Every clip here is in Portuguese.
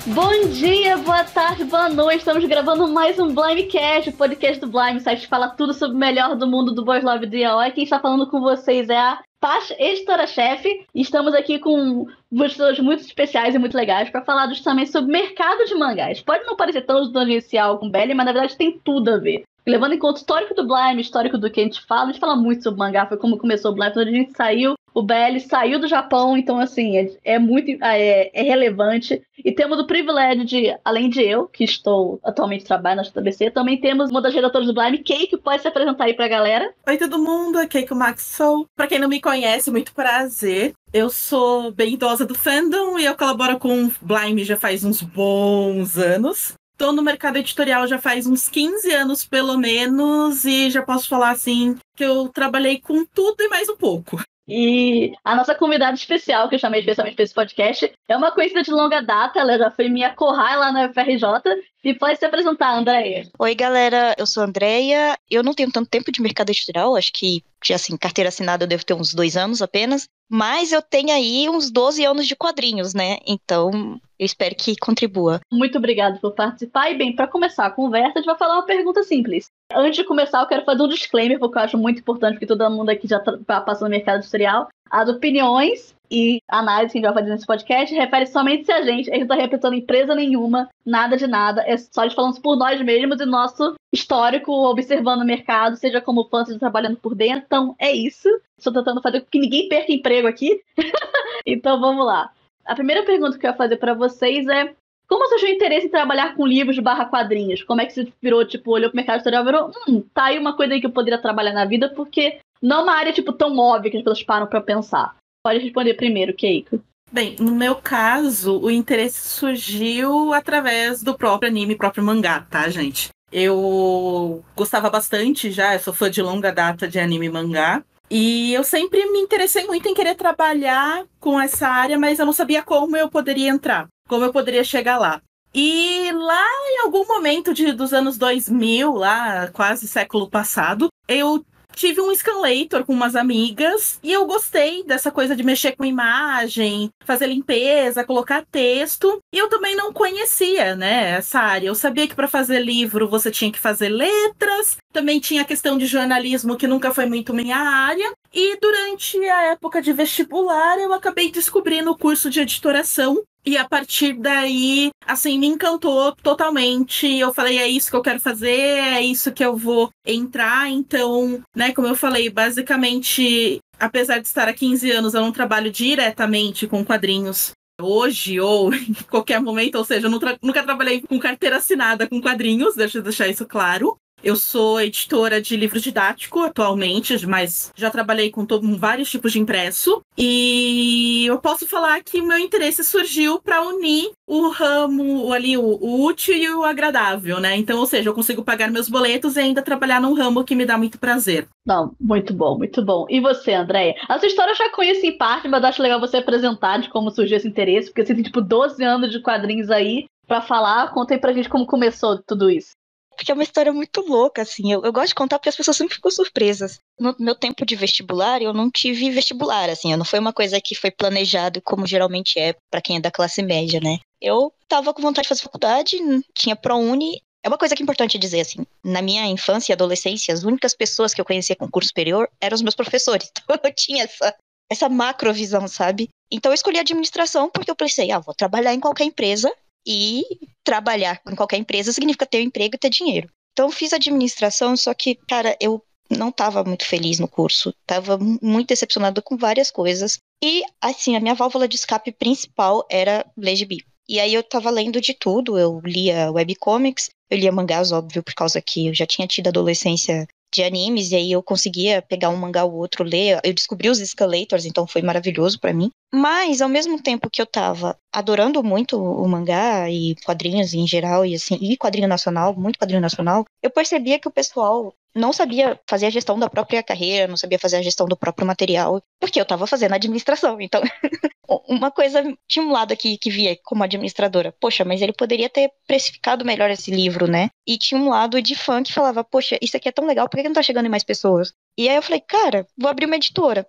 Bom dia, boa tarde, boa noite. Estamos gravando mais um Blimecast, o podcast do Blime, site que fala tudo sobre o melhor do mundo do Boys Love do Yaoi. Quem está falando com vocês é a Tasha, editora-chefe, e estamos aqui com pessoas muito especiais e muito legais para falar justamente sobre mercado de mangás. Pode não parecer tão tangencial com Belly, mas na verdade tem tudo a ver. Levando em conta o histórico do Blime, histórico do que a gente fala muito sobre mangá, foi como começou o Blime, quando a gente saiu, o BL saiu do Japão, então assim, é muito relevante. E temos o privilégio de, além de eu, que estou atualmente trabalhando na JBC, também temos uma das diretoras do Blime, Kei, que pode se apresentar aí pra galera. Oi todo mundo, é Keiko Maxwell. Pra quem não me conhece, muito prazer. Eu sou bem idosa do fandom e eu colaboro com o Blime já faz uns bons anos. Tô no mercado editorial já faz uns 15 anos, pelo menos, e já posso falar, assim, que eu trabalhei com tudo e mais um pouco. E a nossa convidada especial, que eu chamei especialmente para esse podcast, é uma conhecida de longa data, ela já foi minha corrai lá na UFRJ, e pode se apresentar, Andréia. Oi, galera, eu sou a Andréia, eu não tenho tanto tempo de mercado editorial, acho que, assim, carteira assinada eu devo ter uns 2 anos apenas, mas eu tenho aí uns 12 anos de quadrinhos, né, então eu espero que contribua. Muito obrigada por participar, e bem, para começar a conversa, a gente vai falar uma pergunta simples. Antes de começar, eu quero fazer um disclaimer, porque eu acho muito importante, porque todo mundo aqui já passou no mercado editorial. As opiniões e análise que a gente vai fazer nesse podcast refere somente a gente não está representando empresa nenhuma, nada de nada, é só de falando por nós mesmos e nosso histórico observando o mercado, seja como fã, seja trabalhando por dentro. Então é isso. Estou tentando fazer com que ninguém perca emprego aqui. Então vamos lá. A primeira pergunta que eu ia fazer para vocês é: como surgiu o interesse em trabalhar com livros / quadrinhos? Como é que você virou, olhou pro mercado editorial e virou, tá aí uma coisa aí que eu poderia trabalhar na vida, porque não é uma área, tão óbvia que as pessoas param pra pensar. Pode responder primeiro, Keiko. Bem, no meu caso, o interesse surgiu através do próprio anime, próprio mangá, tá, gente? Eu gostava bastante já, eu sou fã de longa data de anime e mangá. E eu sempre me interessei muito em querer trabalhar com essa área, mas eu não sabia como eu poderia entrar, como eu poderia chegar lá. E lá em algum momento dos anos 2000, lá quase século passado, eu tive um scanlator com umas amigas e eu gostei dessa coisa de mexer com imagem, fazer limpeza, colocar texto. E eu também não conhecia, né, essa área. Eu sabia que para fazer livro você tinha que fazer letras, também tinha a questão de jornalismo, que nunca foi muito minha área. E durante a época de vestibular, eu acabei descobrindo o curso de editoração. E a partir daí, assim, me encantou totalmente. Eu falei, é isso que eu quero fazer, é isso que eu vou entrar. Então, né, como eu falei, basicamente, apesar de estar há 15 anos, eu não trabalho diretamente com quadrinhos hoje ou em qualquer momento. Ou seja, eu nunca trabalhei com carteira assinada com quadrinhos, deixa eu deixar isso claro. Eu sou editora de livro didático atualmente, mas já trabalhei com vários tipos de impresso. E eu posso falar que o meu interesse surgiu para unir o ramo ali, o útil e o agradável, né? Então, ou seja, eu consigo pagar meus boletos e ainda trabalhar num ramo que me dá muito prazer. Não, muito bom, muito bom. E você, Andréia? A sua história eu já conheço em parte, mas acho legal você apresentar de como surgiu esse interesse, porque você tem 12 anos de quadrinhos aí pra falar. Conta aí pra gente como começou tudo isso. Porque é uma história muito louca, assim. Eu gosto de contar porque as pessoas sempre ficam surpresas. No meu tempo de vestibular, eu não tive vestibular, assim. Não foi uma coisa que foi planejado como geralmente é pra quem é da classe média, né? Eu tava com vontade de fazer faculdade, tinha ProUni. É uma coisa que é importante dizer, assim. Na minha infância e adolescência, as únicas pessoas que eu conhecia com curso superior eram os meus professores. Então eu tinha essa macrovisão, sabe? Então eu escolhi administração porque eu pensei, vou trabalhar em qualquer empresa. E trabalhar em qualquer empresa significa ter um emprego e ter dinheiro. Então eu fiz administração, só que, cara, eu não estava muito feliz no curso. Tava muito decepcionada com várias coisas. E, assim, a minha válvula de escape principal era ler gibi. E aí eu tava lendo de tudo. Eu lia webcomics, eu lia mangás, óbvio, por causa que eu já tinha tido adolescência de animes, e aí eu conseguia pegar um mangá ou outro, ler. Eu descobri os escalators, então foi maravilhoso pra mim. Mas, ao mesmo tempo que eu tava adorando muito o mangá e quadrinhos em geral, e assim, e quadrinho nacional, muito quadrinho nacional, eu percebia que o pessoal não sabia fazer a gestão da própria carreira, não sabia fazer a gestão do próprio material, porque eu tava fazendo administração. Então, uma coisa, tinha um lado aqui que via como administradora, poxa, mas ele poderia ter precificado melhor esse livro, né? E tinha um lado de fã que falava, poxa, isso aqui é tão legal, por que não tá chegando em mais pessoas? E aí eu falei, cara, vou abrir uma editora.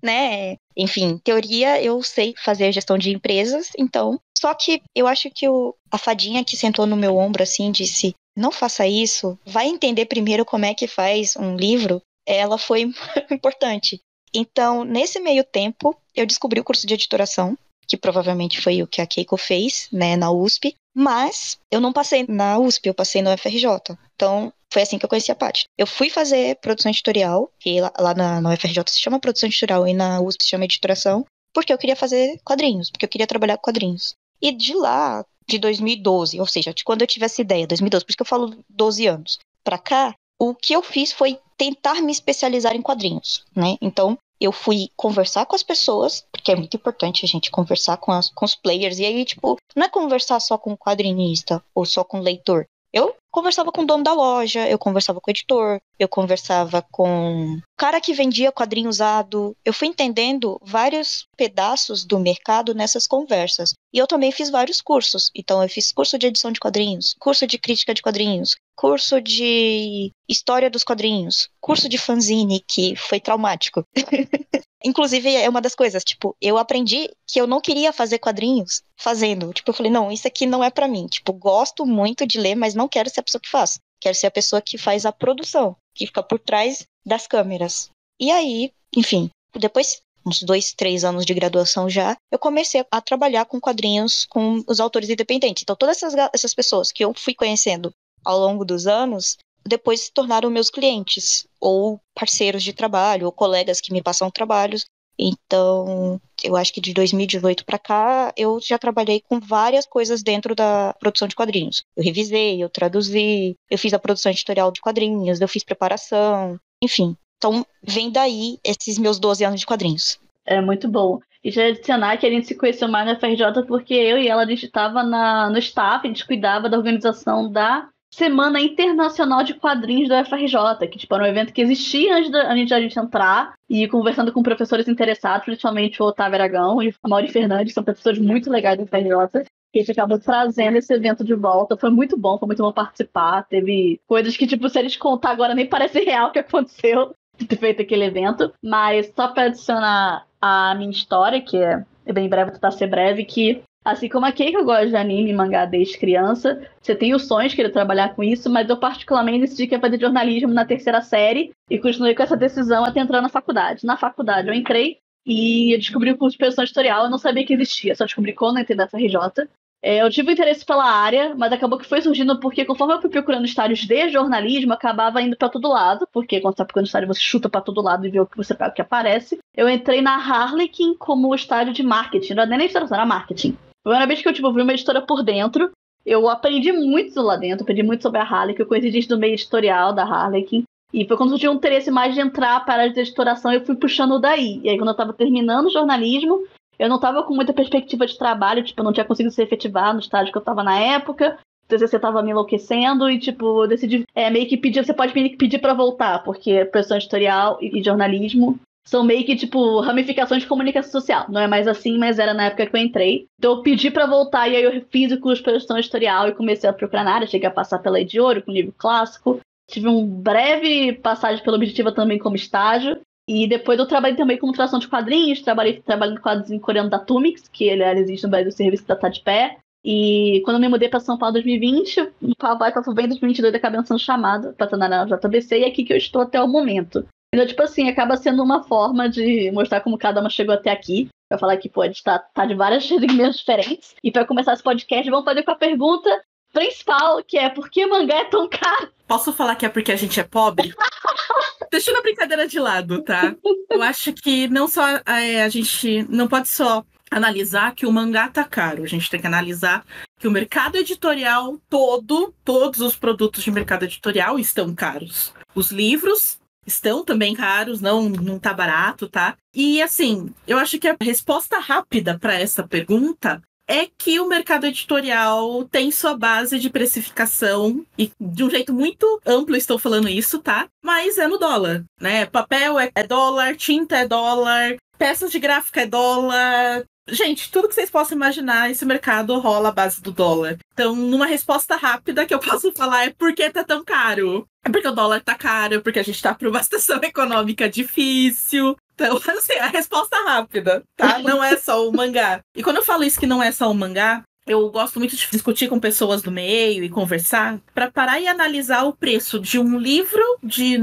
Né? Enfim, teoria, eu sei fazer gestão de empresas, então Só que eu acho que a fadinha que sentou no meu ombro, assim, disse, não faça isso, vai entender primeiro como é que faz um livro, ela foi importante. Então, nesse meio tempo, eu descobri o curso de editoração, que provavelmente foi o que a Keiko fez, né, na USP, mas eu não passei na USP, eu passei no UFRJ. Então, foi assim que eu conheci a Paty. Eu fui fazer produção editorial, que lá na UFRJ se chama produção editorial e na USP se chama editoração, porque eu queria fazer quadrinhos, porque eu queria trabalhar com quadrinhos. E de lá, de 2012, ou seja, de quando eu tive essa ideia, 2012, por isso que eu falo 12 anos, pra cá, o que eu fiz foi tentar me especializar em quadrinhos, né? Então, eu fui conversar com as pessoas, porque é muito importante a gente conversar com os players, e aí, tipo, não é conversar só com o quadrinista ou só com o leitor. Eu conversava com o dono da loja, eu conversava com o editor, eu conversava com o cara que vendia quadrinho usado. Eu fui entendendo vários pedaços do mercado nessas conversas. E eu também fiz vários cursos. Então, eu fiz curso de edição de quadrinhos, curso de crítica de quadrinhos, curso de história dos quadrinhos, curso de fanzine, que foi traumático. Inclusive, é uma das coisas, tipo, eu aprendi que eu não queria fazer quadrinhos fazendo. Tipo, eu falei, não, isso aqui não é pra mim. Tipo, gosto muito de ler, mas não quero ser a pessoa que faz. Quero ser a pessoa que faz a produção, que fica por trás das câmeras. E aí, enfim, depois, uns 2, 3 anos de graduação já, eu comecei a trabalhar com quadrinhos com os autores independentes. Então, todas essas pessoas que eu fui conhecendo ao longo dos anos, depois se tornaram meus clientes, ou parceiros de trabalho, ou colegas que me passam trabalhos. Então, eu acho que de 2018 para cá, eu já trabalhei com várias coisas dentro da produção de quadrinhos. Eu revisei, eu traduzi, eu fiz a produção editorial de quadrinhos, eu fiz preparação, enfim. Então, vem daí esses meus 12 anos de quadrinhos. É muito bom. E já adicionar que a gente se conheceu mais na FRJ porque eu e ela, a gente estava no staff, a gente cuidava da organização da Semana Internacional de Quadrinhos da UFRJ, que tipo, era um evento que existia antes da gente entrar, e conversando com professores interessados, principalmente o Otávio Aragão e a Mauri Fernandes, são professores muito legais da UFRJ, que a gente acabou trazendo esse evento de volta. Foi muito bom participar. Teve coisas que, tipo, se a gente contar agora, nem parece real que aconteceu de ter feito aquele evento. Mas só para adicionar a minha história, que é bem breve, tentar ser breve, que assim como a Keiko, eu gosto de anime e mangá desde criança. Você tem o sonho de querer trabalhar com isso, mas eu particularmente decidi que ia fazer jornalismo na 3ª série e continuei com essa decisão até entrar na faculdade. Na faculdade eu entrei e descobri o curso de produção editorial. Eu não sabia que existia, só descobri quando eu entrei na FRJ. Eu tive interesse pela área, mas acabou que foi surgindo porque conforme eu fui procurando estágios de jornalismo, eu acabava indo pra todo lado, porque quando você tá procurando estágio, você chuta pra todo lado e vê o que você pega, o que aparece. Eu entrei na Harlequin como estágio de marketing, não era nem editoração, era marketing. Foi a primeira vez que eu vi uma editora por dentro. Eu aprendi muito lá dentro, aprendi muito sobre a Harlequin, eu conheci gente do meio editorial da Harlequin. E foi quando surgiu um interesse mais de entrar para a área de editoração, eu fui puxando daí. E aí quando eu tava terminando o jornalismo, eu não tava com muita perspectiva de trabalho, tipo, eu não tinha conseguido se efetivar no estágio que eu tava na época. O TCC tava me enlouquecendo e, tipo, eu decidi meio que pedir, você pode meio que pedir pra voltar, porque produção editorial e jornalismo são meio que, tipo, ramificações de comunicação social. Não é mais assim, mas era na época que eu entrei. Então eu pedi pra voltar e aí eu fiz o curso de produção editorial e comecei a procurar na área. Cheguei a passar pela de Ouro, com nível clássico. Tive um breve passagem pela Objetiva também como estágio. E depois eu trabalhei também com tradução de quadrinhos, trabalhando com quadrinhos em coreano da Tumix, que ele existe no Brasil, o serviço da Tá de Pé. E quando eu me mudei para São Paulo em 2020, no Papai Papo Bem 2022 acabei sendo chamada para estar na JBC, e é aqui que eu estou até o momento. Então, tipo assim, acaba sendo uma forma de mostrar como cada uma chegou até aqui. Pra falar que pode estar de várias segmentos diferentes. E para começar esse podcast, vamos fazer com a pergunta principal, que é: por que mangá é tão caro? Posso falar que é porque a gente é pobre? Deixando a brincadeira de lado, tá? Eu acho que não só a gente não pode só analisar que o mangá tá caro. A gente tem que analisar que o mercado editorial todos os produtos de mercado editorial estão caros. Os livros estão também caros, não tá barato, tá? E assim, eu acho que a resposta rápida para essa pergunta é que o mercado editorial tem sua base de precificação, e de um jeito muito amplo estou falando isso, tá? Mas é no dólar, né? Papel é dólar, tinta é dólar, peças de gráfica é dólar. Gente, tudo que vocês possam imaginar, esse mercado rola à base do dólar. Então, numa resposta rápida que eu posso falar é: por que tá tão caro? É porque o dólar tá caro, porque a gente tá por uma situação econômica difícil. Então, assim, a resposta rápida, tá? Não é só o mangá. E quando eu falo isso que não é só o mangá, eu gosto muito de discutir com pessoas do meio e conversar para parar e analisar o preço de um livro de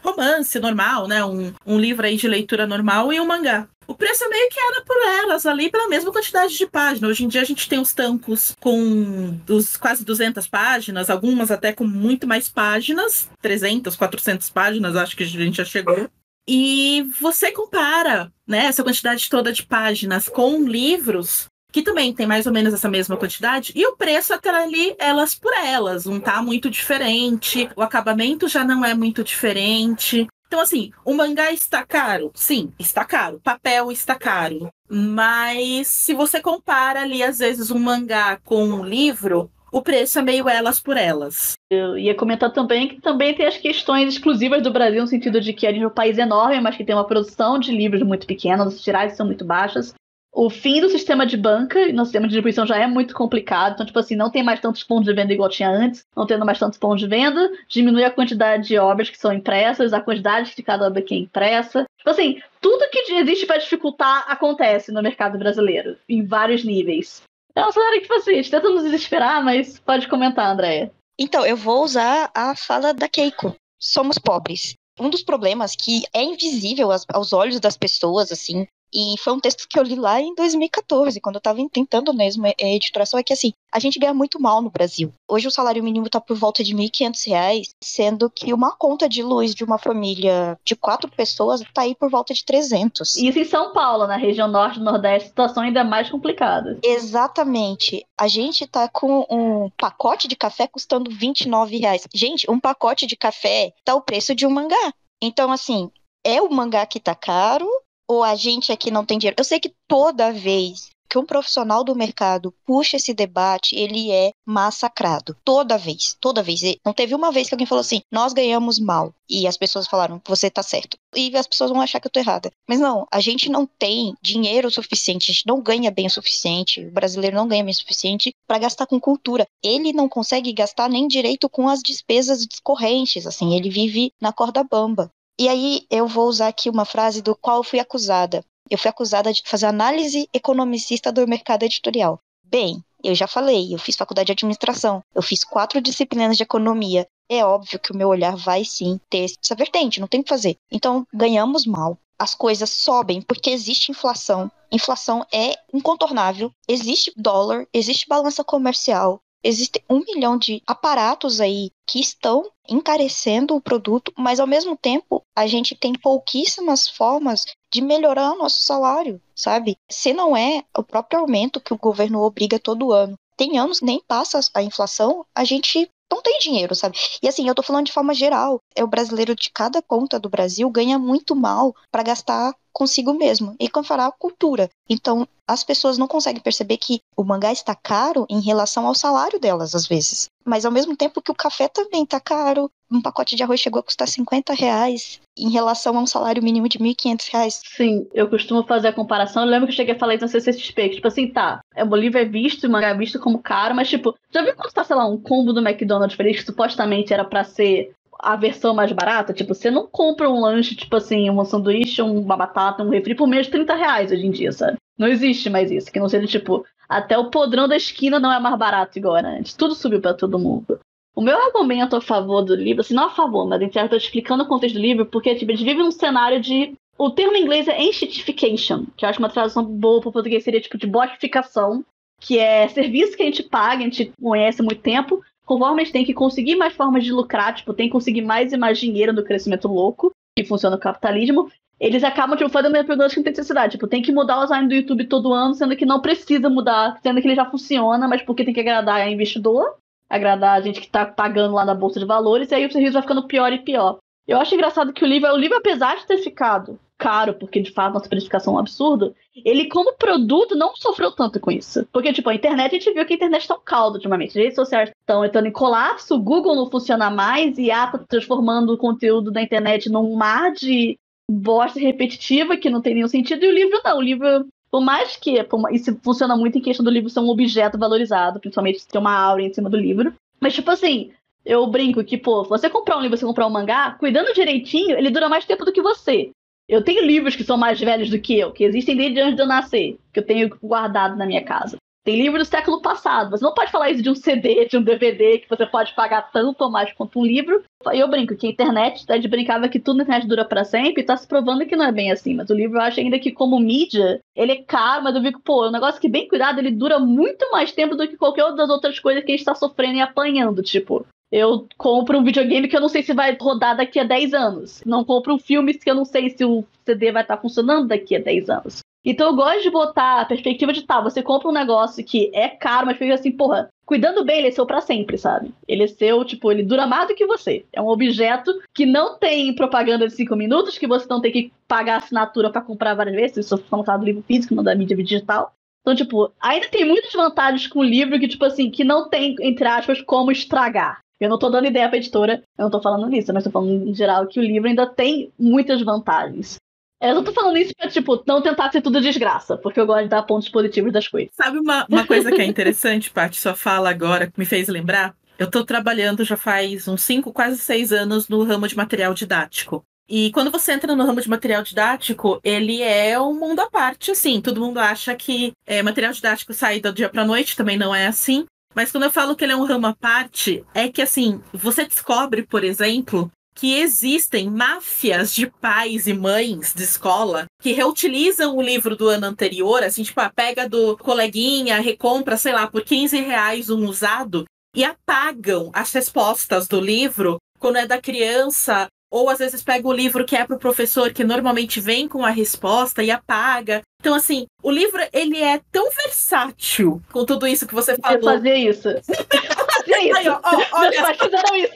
romance normal, né? Um livro aí de leitura normal e um mangá. O preço é meio que era por elas ali pela mesma quantidade de páginas. Hoje em dia a gente tem os tankos com quase 200 páginas, algumas até com muito mais páginas, 300, 400 páginas, acho que a gente já chegou. E você compara, né, essa quantidade toda de páginas com livros que também tem mais ou menos essa mesma quantidade, e o preço até ali, elas por elas, não tá muito diferente, o acabamento já não é muito diferente. Então, assim, o mangá está caro? Sim, está caro. O papel está caro. Mas se você compara ali, às vezes, um mangá com um livro, o preço é meio elas por elas. Eu ia comentar também que também tem as questões exclusivas do Brasil, no sentido de que a gente é um país enorme, mas que tem uma produção de livros muito pequena, as tiragens são muito baixas. O fim do sistema de banca, no sistema de distribuição já é muito complicado, então, tipo assim, não tem mais tantos pontos de venda igual tinha antes, não tendo mais tantos pontos de venda, diminui a quantidade de obras que são impressas, a quantidade de cada obra que é impressa. Tipo assim, tudo que existe para dificultar acontece no mercado brasileiro, em vários níveis. É um cenário que, tipo assim, a gente tenta nos desesperar, mas pode comentar, Andréia. Então, eu vou usar a fala da Keiko. Somos pobres. Um dos problemas que é invisível aos olhos das pessoas, assim, e foi um texto que eu li lá em 2014, quando eu estava tentando mesmo editoração, é que assim, a gente ganha muito mal no Brasil. Hoje o salário mínimo está por volta de R$ 1.500, sendo que uma conta de luz de uma família de 4 pessoas está aí por volta de 300. Isso em São Paulo, na região norte do Nordeste, a situação ainda é mais complicada. Exatamente. A gente tá com um pacote de café custando R$29. Gente, um pacote de café tá o preço de um mangá. Então, assim, é o mangá que tá caro ou a gente aqui não tem dinheiro? Eu sei que toda vez que um profissional do mercado puxa esse debate, ele é massacrado. Toda vez, toda vez. Não teve uma vez que alguém falou assim, nós ganhamos mal. E as pessoas falaram, você tá certo. E as pessoas vão achar que eu tô errada. Mas não, a gente não tem dinheiro suficiente, a gente não ganha bem o suficiente, o brasileiro não ganha bem o suficiente para gastar com cultura. Ele não consegue gastar nem direito com as despesas correntes, assim, ele vive na corda bamba. E aí eu vou usar aqui uma frase do qual eu fui acusada. Eu fui acusada de fazer análise economicista do mercado editorial. Bem, eu já falei, eu fiz faculdade de administração, eu fiz 4 disciplinas de economia. É óbvio que o meu olhar vai sim ter essa vertente, não tem o que fazer. Então, ganhamos mal. As coisas sobem porque existe inflação. Inflação é incontornável. Existe dólar, existe balança comercial. Existe 1 milhão de aparatos aí que estão encarecendo o produto, mas ao mesmo tempo a gente tem pouquíssimas formas de melhorar o nosso salário, sabe? Se não é o próprio aumento que o governo obriga todo ano. Tem anos que nem passa a inflação, a gente não tem dinheiro, sabe? E assim, eu tô falando de forma geral. O brasileiro de cada ponta do Brasil ganha muito mal para gastar consigo mesmo e comparar a cultura. Então, as pessoas não conseguem perceber que o mangá está caro em relação ao salário delas, às vezes. Mas ao mesmo tempo que o café também tá caro, um pacote de arroz chegou a custar R$50 em relação a um salário mínimo de R$1.500. Sim, eu costumo fazer a comparação. Eu lembro que eu cheguei a falar isso no CCXP, que, tipo assim, tá, o livro é visto, o mangá é visto como caro, mas, tipo, já viu quando tá, sei lá, um combo do McDonald's feliz que supostamente era pra ser a versão mais barata? Tipo, você não compra um lanche, tipo assim, um sanduíche, uma batata, um refri por menos de R$30 hoje em dia, sabe? Não existe mais isso, que não seja, tipo, até o podrão da esquina não é mais barato igual era antes. Tudo subiu pra todo mundo. O meu argumento a favor do livro, assim, não a favor, mas eu tô explicando o contexto do livro, porque, tipo, a gente vive num cenário de... O termo em inglês é enshittification, que eu acho uma tradução boa para o português seria, tipo, de botificação, que é serviço que a gente paga, a gente conhece há muito tempo, conforme a gente tem que conseguir mais formas de lucrar, tipo, tem que conseguir mais e mais dinheiro no crescimento louco, que funciona o capitalismo, eles acabam, tipo, fazendo perguntas que não tem necessidade. Tipo, tem que mudar o design do YouTube todo ano, sendo que não precisa mudar, sendo que ele já funciona, mas porque tem que agradar a investidor, agradar a gente que tá pagando lá na Bolsa de Valores, e aí o serviço vai ficando pior e pior. Eu acho engraçado que o livro, apesar de ter ficado caro, porque de fato nossa precificação é um absurdo, ele como produto não sofreu tanto com isso. Porque, tipo, a internet, a gente viu que a internet tá um caldo ultimamente. As redes sociais estão entrando em colapso, o Google não funciona mais, e a tá transformando o conteúdo da internet num mar de bosta repetitiva que não tem nenhum sentido, e o livro não. O livro, por mais que, isso funciona muito em questão do livro ser um objeto valorizado, principalmente ter uma aura em cima do livro. Mas, tipo assim, eu brinco que, pô, você comprar um livro, você comprar um mangá, cuidando direitinho, ele dura mais tempo do que você. Eu tenho livros que são mais velhos do que eu, que existem desde antes de eu nascer, que eu tenho guardado na minha casa. Tem livro do século passado. Você não pode falar isso de um CD, de um DVD, que você pode pagar tanto ou mais quanto um livro. E eu brinco que a internet, a gente brincava que tudo na internet dura pra sempre, e tá se provando que não é bem assim. Mas o livro eu acho ainda que como mídia, ele é caro, mas eu digo, pô, é um negócio que bem cuidado, ele dura muito mais tempo do que qualquer uma das outras coisas que a gente tá sofrendo e apanhando, tipo... Eu compro um videogame que eu não sei se vai rodar daqui a 10 anos. Não compro um filme que eu não sei se o CD vai estar funcionando daqui a 10 anos. Então eu gosto de botar a perspectiva de você compra um negócio que é caro, mas fica assim, porra, cuidando bem, ele é seu pra sempre, sabe? Ele é seu, tipo, ele dura mais do que você. É um objeto que não tem propaganda de 5 minutos, que você não tem que pagar assinatura pra comprar várias vezes, isso falando do livro físico, não da mídia digital. Então, tipo, ainda tem muitas vantagens com o livro que, tipo assim, que não tem, entre aspas, como estragar. Eu não tô dando ideia pra editora, eu não tô falando nisso, mas tô falando em geral que o livro ainda tem muitas vantagens. Eu não tô falando isso pra, tipo, não tentar ser tudo desgraça, porque eu gosto de dar pontos positivos das coisas. Sabe uma coisa que é interessante, Paty, sua fala agora, que me fez lembrar? Eu tô trabalhando já faz uns 5, quase 6 anos no ramo de material didático. E quando você entra no ramo de material didático, ele é um mundo à parte, assim. Todo mundo acha que material didático sai do dia pra noite, também não é assim. Mas quando eu falo que ele é um ramo à parte, é que, assim, você descobre, por exemplo, que existem máfias de pais e mães de escola que reutilizam o livro do ano anterior, assim, tipo, pega do coleguinha, recompra, sei lá, por R$15 um usado e apagam as respostas do livro quando é da criança, ou às vezes pega o livro que é para o professor, que normalmente vem com a resposta e apaga. Então, assim, o livro, ele é tão versátil com tudo isso que você falou. Eu fazia isso. Aí, Meus pais fizeram isso.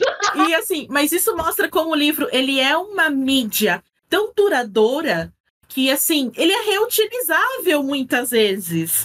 E assim, mas isso mostra como o livro, ele é uma mídia tão duradoura que, assim, ele é reutilizável muitas vezes.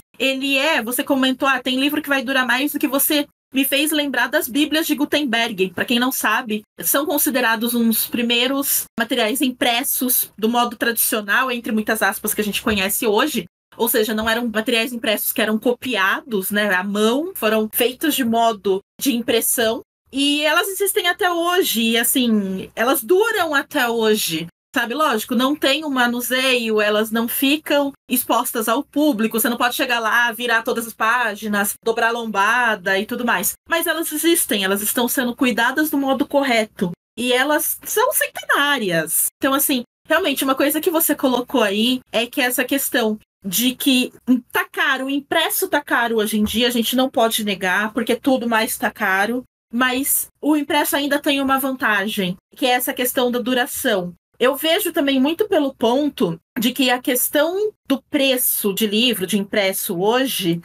Você comentou, tem livro que vai durar mais do que você... Me fez lembrar das Bíblias de Gutenberg. Para quem não sabe, são considerados uns primeiros materiais impressos do modo tradicional, entre muitas aspas, que a gente conhece hoje. Ou seja, não eram materiais impressos que eram copiados, né, à mão, foram feitos de modo de impressão. E elas existem até hoje, e assim, elas duram até hoje. Sabe, lógico, não tem um manuseio, elas não ficam expostas ao público, você não pode chegar lá, virar todas as páginas, dobrar a lombada e tudo mais. Mas elas existem, elas estão sendo cuidadas do modo correto. E elas são centenárias. Então, assim, realmente, uma coisa que você colocou aí é que essa questão de que tá caro, o impresso tá caro hoje em dia, a gente não pode negar, porque tudo mais tá caro. Mas o impresso ainda tem uma vantagem, que é essa questão da duração. Eu vejo também muito pelo ponto de que a questão do preço de livro, de impresso hoje,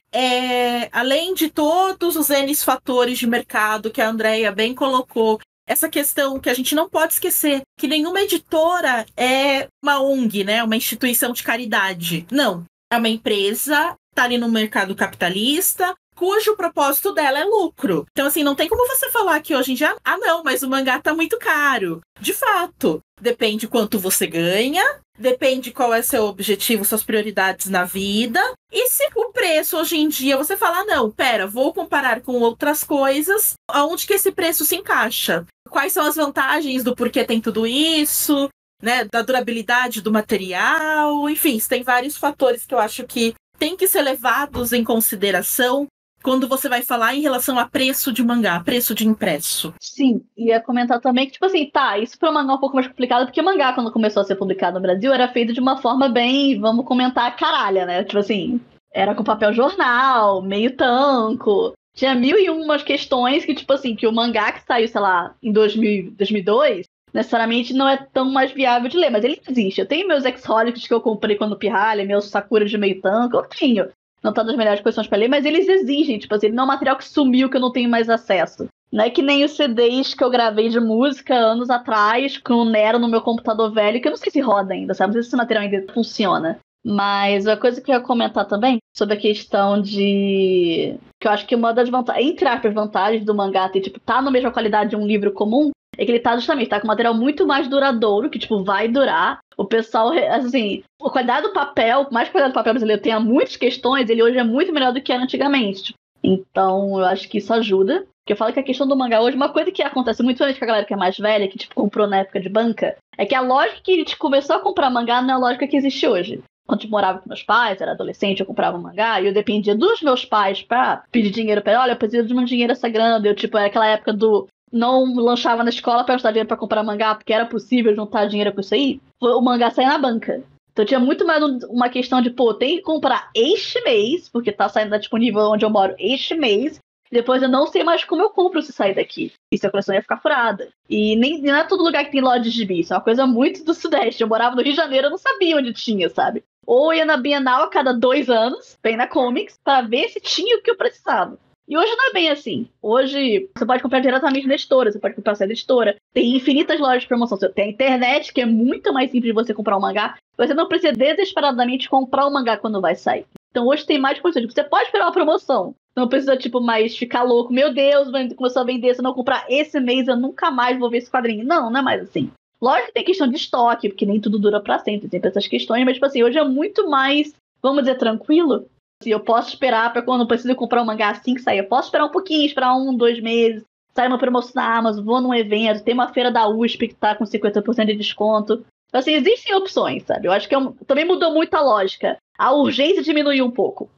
além de todos os N fatores de mercado que a Andrea bem colocou, essa questão que a gente não pode esquecer, que nenhuma editora é uma ONG, né, uma instituição de caridade. Não, é uma empresa, está ali no mercado capitalista, cujo propósito dela é lucro. Então, assim, não tem como você falar que hoje em dia, não, mas o mangá tá muito caro. De fato, depende quanto você ganha, depende qual é seu objetivo, suas prioridades na vida. E se o preço hoje em dia, você fala, não, pera, vou comparar com outras coisas, aonde que esse preço se encaixa? Quais são as vantagens do porquê tem tudo isso, né, da durabilidade do material, enfim, tem vários fatores que eu acho que tem que ser levados em consideração quando você vai falar em relação a preço de mangá, preço de impresso. Sim, ia comentar também que, tipo assim, isso para o mangá é um pouco mais complicado, porque o mangá, quando começou a ser publicado no Brasil, era feito de uma forma bem, vamos comentar, caralha, né? Tipo assim, era com papel jornal, meio tanco. Tinha 1001 questões que, tipo assim, que o mangá que saiu, sei lá, em 2002, necessariamente não é tão mais viável de ler, mas ele existe. Eu tenho meus Exholics que eu comprei quando pirralha, meus Sakura de meio tanco, eu tenho. Não tá das melhores posições pra ler, mas eles exigem, tipo assim, ele não é um material que sumiu, que eu não tenho mais acesso. Não é que nem os CDs que eu gravei de música anos atrás, com o Nero no meu computador velho, que eu não sei se roda ainda, sabe? Não sei se esse material ainda funciona. Mas a coisa que eu ia comentar também, sobre a questão de... que eu acho que uma das vantagens, entre as vantagens do mangá ter, tipo, tá na mesma qualidade de um livro comum, é que ele tá justamente, tá com um material muito mais duradouro, que, tipo, vai durar. O pessoal, assim, a qualidade do papel, mais qualidade do papel brasileiro tenha muitas questões, ele hoje é muito melhor do que era antigamente. Tipo. Então, eu acho que isso ajuda. Porque eu falo que a questão do mangá hoje, uma coisa que acontece muito com a galera que é mais velha, que, tipo, comprou na época de banca, é que a lógica que a gente começou a comprar mangá não é a lógica que existe hoje. quando eu morava com meus pais, era adolescente, eu comprava um mangá, e eu dependia dos meus pais pra pedir dinheiro pra ele. Olha, eu preciso de um dinheiro essa grana. Eu, tipo, era aquela época do não lanchava na escola pra juntar dinheiro pra comprar mangá, porque era possível juntar dinheiro com isso aí. O mangá saía na banca. Então tinha muito mais uma questão de, pô, tem que comprar este mês, porque tá saindo disponível onde eu moro este mês. Depois eu não sei mais como eu compro se sair daqui. E se a coleção ia ficar furada. E nem não é todo lugar que tem loja de gibi. Isso é uma coisa muito do Sudeste. Eu morava no Rio de Janeiro, eu não sabia onde tinha, sabe? Ou ia na Bienal a cada 2 anos, bem na Comics, pra ver se tinha o que eu precisava. E hoje não é bem assim. Hoje você pode comprar diretamente na editora, você pode comprar na editora. Tem infinitas lojas de promoção. Você tem a internet, que é muito mais simples de você comprar um mangá. Você não precisa desesperadamente comprar um mangá quando vai sair. Então hoje tem mais coisa. Você pode esperar uma promoção. Não precisa, tipo, mais ficar louco. Meu Deus, começou a vender. Se eu não comprar esse mês, eu nunca mais vou ver esse quadrinho. Não, não é mais assim. Lógico que tem questão de estoque, porque nem tudo dura pra sempre. Tem essas questões, mas, tipo assim, hoje é muito mais, vamos dizer, tranquilo. Assim, eu posso esperar pra quando eu preciso comprar um mangá assim que sair. Eu posso esperar um pouquinho, esperar 1, 2 meses. Sai uma promoção na Amazon, vou num evento. Tem uma feira da USP que tá com 50% de desconto. Então, assim, existem opções, sabe? Eu acho que também mudou muito a lógica. A urgência diminuiu um pouco.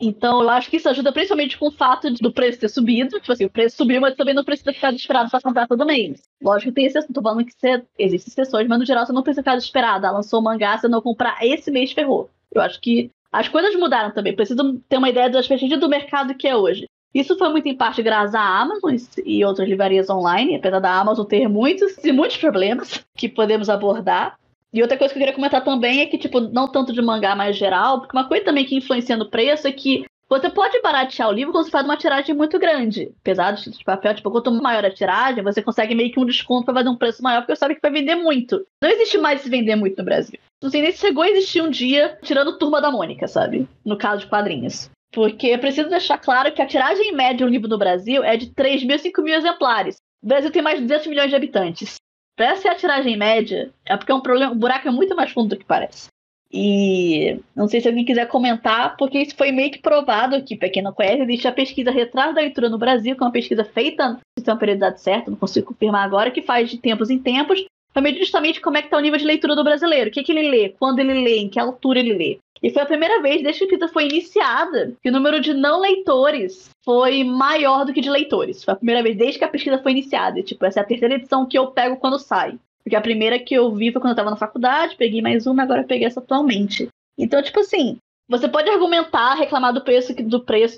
Então, eu acho que isso ajuda principalmente com o fato do preço ter subido. Tipo assim, o preço subiu, mas também não precisa ficar desesperado para comprar todo mês. Lógico que tem exceções. Tô falando que existem exceções, mas no geral você não precisa ficar desesperado. Lançou o mangá, se não comprar esse mês, ferrou. Eu acho que as coisas mudaram também. Preciso ter uma ideia das perspectivas do mercado que é hoje. Isso foi muito em parte graças à Amazon e outras livrarias online, apesar da Amazon ter muitos e muitos problemas que podemos abordar. E outra coisa que eu queria comentar também é que, tipo, não tanto de mangá mais geral, porque uma coisa também que influencia no preço é que você pode baratear o livro quando você faz uma tiragem muito grande. Apesar de papel, tipo, quanto maior a tiragem, você consegue meio que um desconto pra fazer um preço maior, porque você sabe que vai vender muito. Não existe mais se vender muito no Brasil. Não sei nem se chegou a existir um dia, tirando Turma da Mônica, sabe? No caso de quadrinhos. Porque eu preciso deixar claro que a tiragem média de um livro no Brasil é de 3 mil, 5 mil exemplares. O Brasil tem mais de 200 milhões de habitantes. Pra ser a tiragem média, é porque é um problema, o buraco é muito mais fundo do que parece. E não sei se alguém quiser comentar, porque isso foi meio que provado aqui, pra quem não conhece, existe a pesquisa Retrato da Leitura no Brasil, que é uma pesquisa feita, se tem uma periodicidade certa, não consigo confirmar agora, que faz de tempos em tempos, para medir justamente como é que tá o nível de leitura do brasileiro, o que ele lê, quando ele lê, em que altura ele lê. E foi a primeira vez, desde que a pesquisa foi iniciada, que o número de não leitores foi maior do que de leitores. Foi a primeira vez desde que a pesquisa foi iniciada. E, tipo, essa é a terceira edição que eu pego quando sai. Porque a primeira que eu vi foi quando eu tava na faculdade, peguei mais uma, agora eu peguei essa atualmente. Então, tipo assim, você pode argumentar, reclamar do preço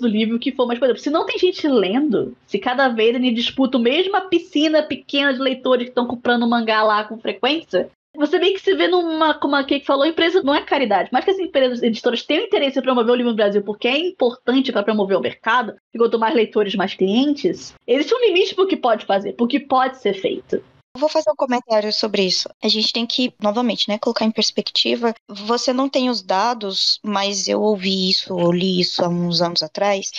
do livro, o que for, mas, por exemplo, se não tem gente lendo, se cada vez ele disputa a mesma piscina pequena de leitores que estão comprando mangá lá com frequência, você meio que se vê numa, como a Kate falou, empresa não é caridade. Mas que as empresas editoras têm interesse em promover o livro no Brasil porque é importante para promover o mercado, e quanto mais leitores, mais clientes, existe um limite pro que pode fazer, pro que pode ser feito. Eu vou fazer um comentário sobre isso. A gente tem que, novamente, né, colocar em perspectiva. Você não tem os dados, mas eu ouvi isso, eu li isso há uns anos atrás.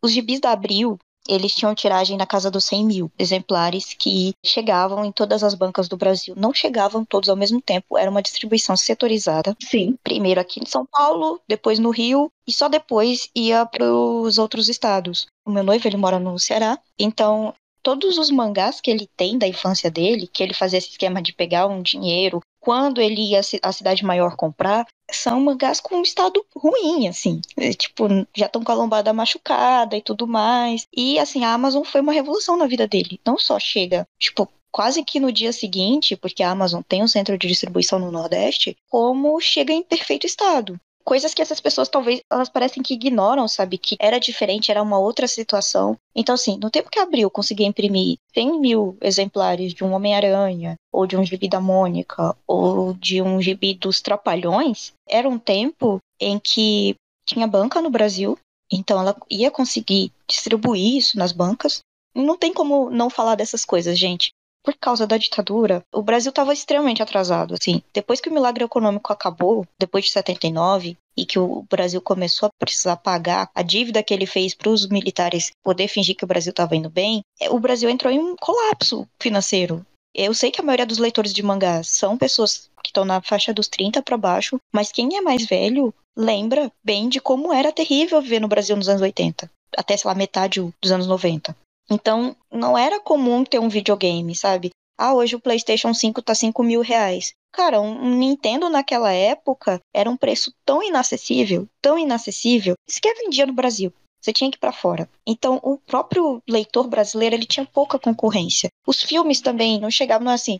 Os gibis da Abril, eles tinham tiragem na casa dos 100 mil exemplares que chegavam em todas as bancas do Brasil. Não chegavam todos ao mesmo tempo, era uma distribuição setorizada. Sim. Primeiro aqui em São Paulo, depois no Rio, e só depois ia para os outros estados. O meu noivo, ele mora no Ceará, então todos os mangás que ele tem da infância dele, que ele fazia esse esquema de pegar um dinheiro, quando ele ia à cidade maior comprar, são mangás com um estado ruim, assim. Tipo, já estão com a lombada machucada e tudo mais. E, assim, a Amazon foi uma revolução na vida dele. Não só chega, tipo, quase que no dia seguinte, porque a Amazon tem um centro de distribuição no Nordeste, como chega em perfeito estado. Coisas que essas pessoas talvez, elas parecem que ignoram, sabe? Que era diferente, era uma outra situação. Então, assim, no tempo que Abril conseguia imprimir 100 mil exemplares de um Homem-Aranha, ou de um gibi da Mônica, ou de um gibi dos Trapalhões, era um tempo em que tinha banca no Brasil, então ela ia conseguir distribuir isso nas bancas. E não tem como não falar dessas coisas, gente. Por causa da ditadura, o Brasil estava extremamente atrasado, assim. Depois que o milagre econômico acabou, depois de 79, e que o Brasil começou a precisar pagar a dívida que ele fez para os militares poder fingir que o Brasil estava indo bem, o Brasil entrou em um colapso financeiro. Eu sei que a maioria dos leitores de mangás são pessoas que estão na faixa dos 30 para baixo, mas quem é mais velho lembra bem de como era terrível viver no Brasil nos anos 80, até, sei lá, metade dos anos 90. Então, não era comum ter um videogame, sabe? Ah, hoje o PlayStation 5 tá 5 mil reais. cara, um Nintendo naquela época era um preço tão inacessível, que sequer vendia no Brasil. Você tinha que ir pra fora. Então, o próprio leitor brasileiro, ele tinha pouca concorrência. Os filmes também não chegavam, assim,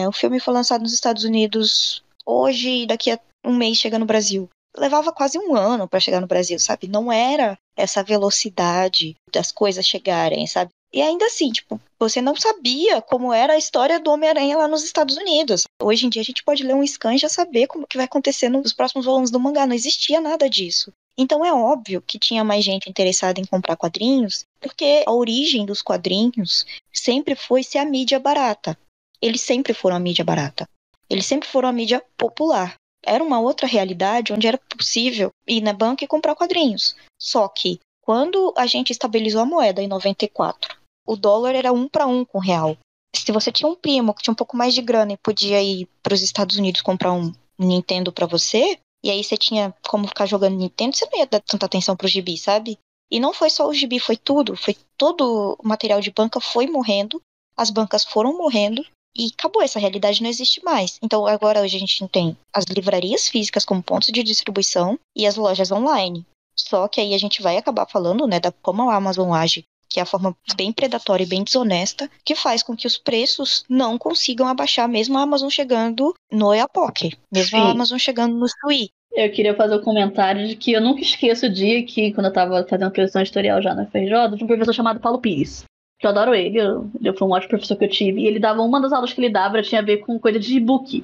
o filme foi lançado nos Estados Unidos hoje, daqui a um mês chega no Brasil. Levava quase um ano pra chegar no Brasil, sabe? Não era essa velocidade das coisas chegarem, sabe? E ainda assim, tipo, você não sabia como era a história do Homem-Aranha lá nos Estados Unidos. Hoje em dia a gente pode ler um scan e já saber como que vai acontecer nos próximos volumes do mangá. Não existia nada disso. Então é óbvio que tinha mais gente interessada em comprar quadrinhos, porque a origem dos quadrinhos sempre foi ser a mídia barata. Eles sempre foram a mídia barata. Eles sempre foram a mídia popular. Era uma outra realidade onde era possível ir na banca e comprar quadrinhos. Só que, quando a gente estabilizou a moeda em 94, o dólar era 1 para 1 com o real. Se você tinha um primo que tinha um pouco mais de grana e podia ir para os Estados Unidos comprar um Nintendo para você, e aí você tinha como ficar jogando Nintendo, você não ia dar tanta atenção pro gibi, sabe? E não foi só o gibi, foi tudo. Foi todo o material de banca foi morrendo, as bancas foram morrendo, e acabou, essa realidade não existe mais. Então agora hoje a gente tem as livrarias físicas como pontos de distribuição e as lojas online. Só que aí a gente vai acabar falando, né, da como a Amazon age, que é a forma bem predatória e bem desonesta, que faz com que os preços não consigam abaixar, mesmo a Amazon chegando no Oiapoque, mesmo a Amazon chegando no Chuí. Eu queria fazer o comentário de que eu nunca esqueço o dia que, quando eu tava fazendo produção editorial já na FRJ, de um professor chamado Paulo Pires. Eu adoro ele, ele foi um ótimo professor que eu tive, e ele dava, uma das aulas que ele dava tinha a ver com coisa de e-book.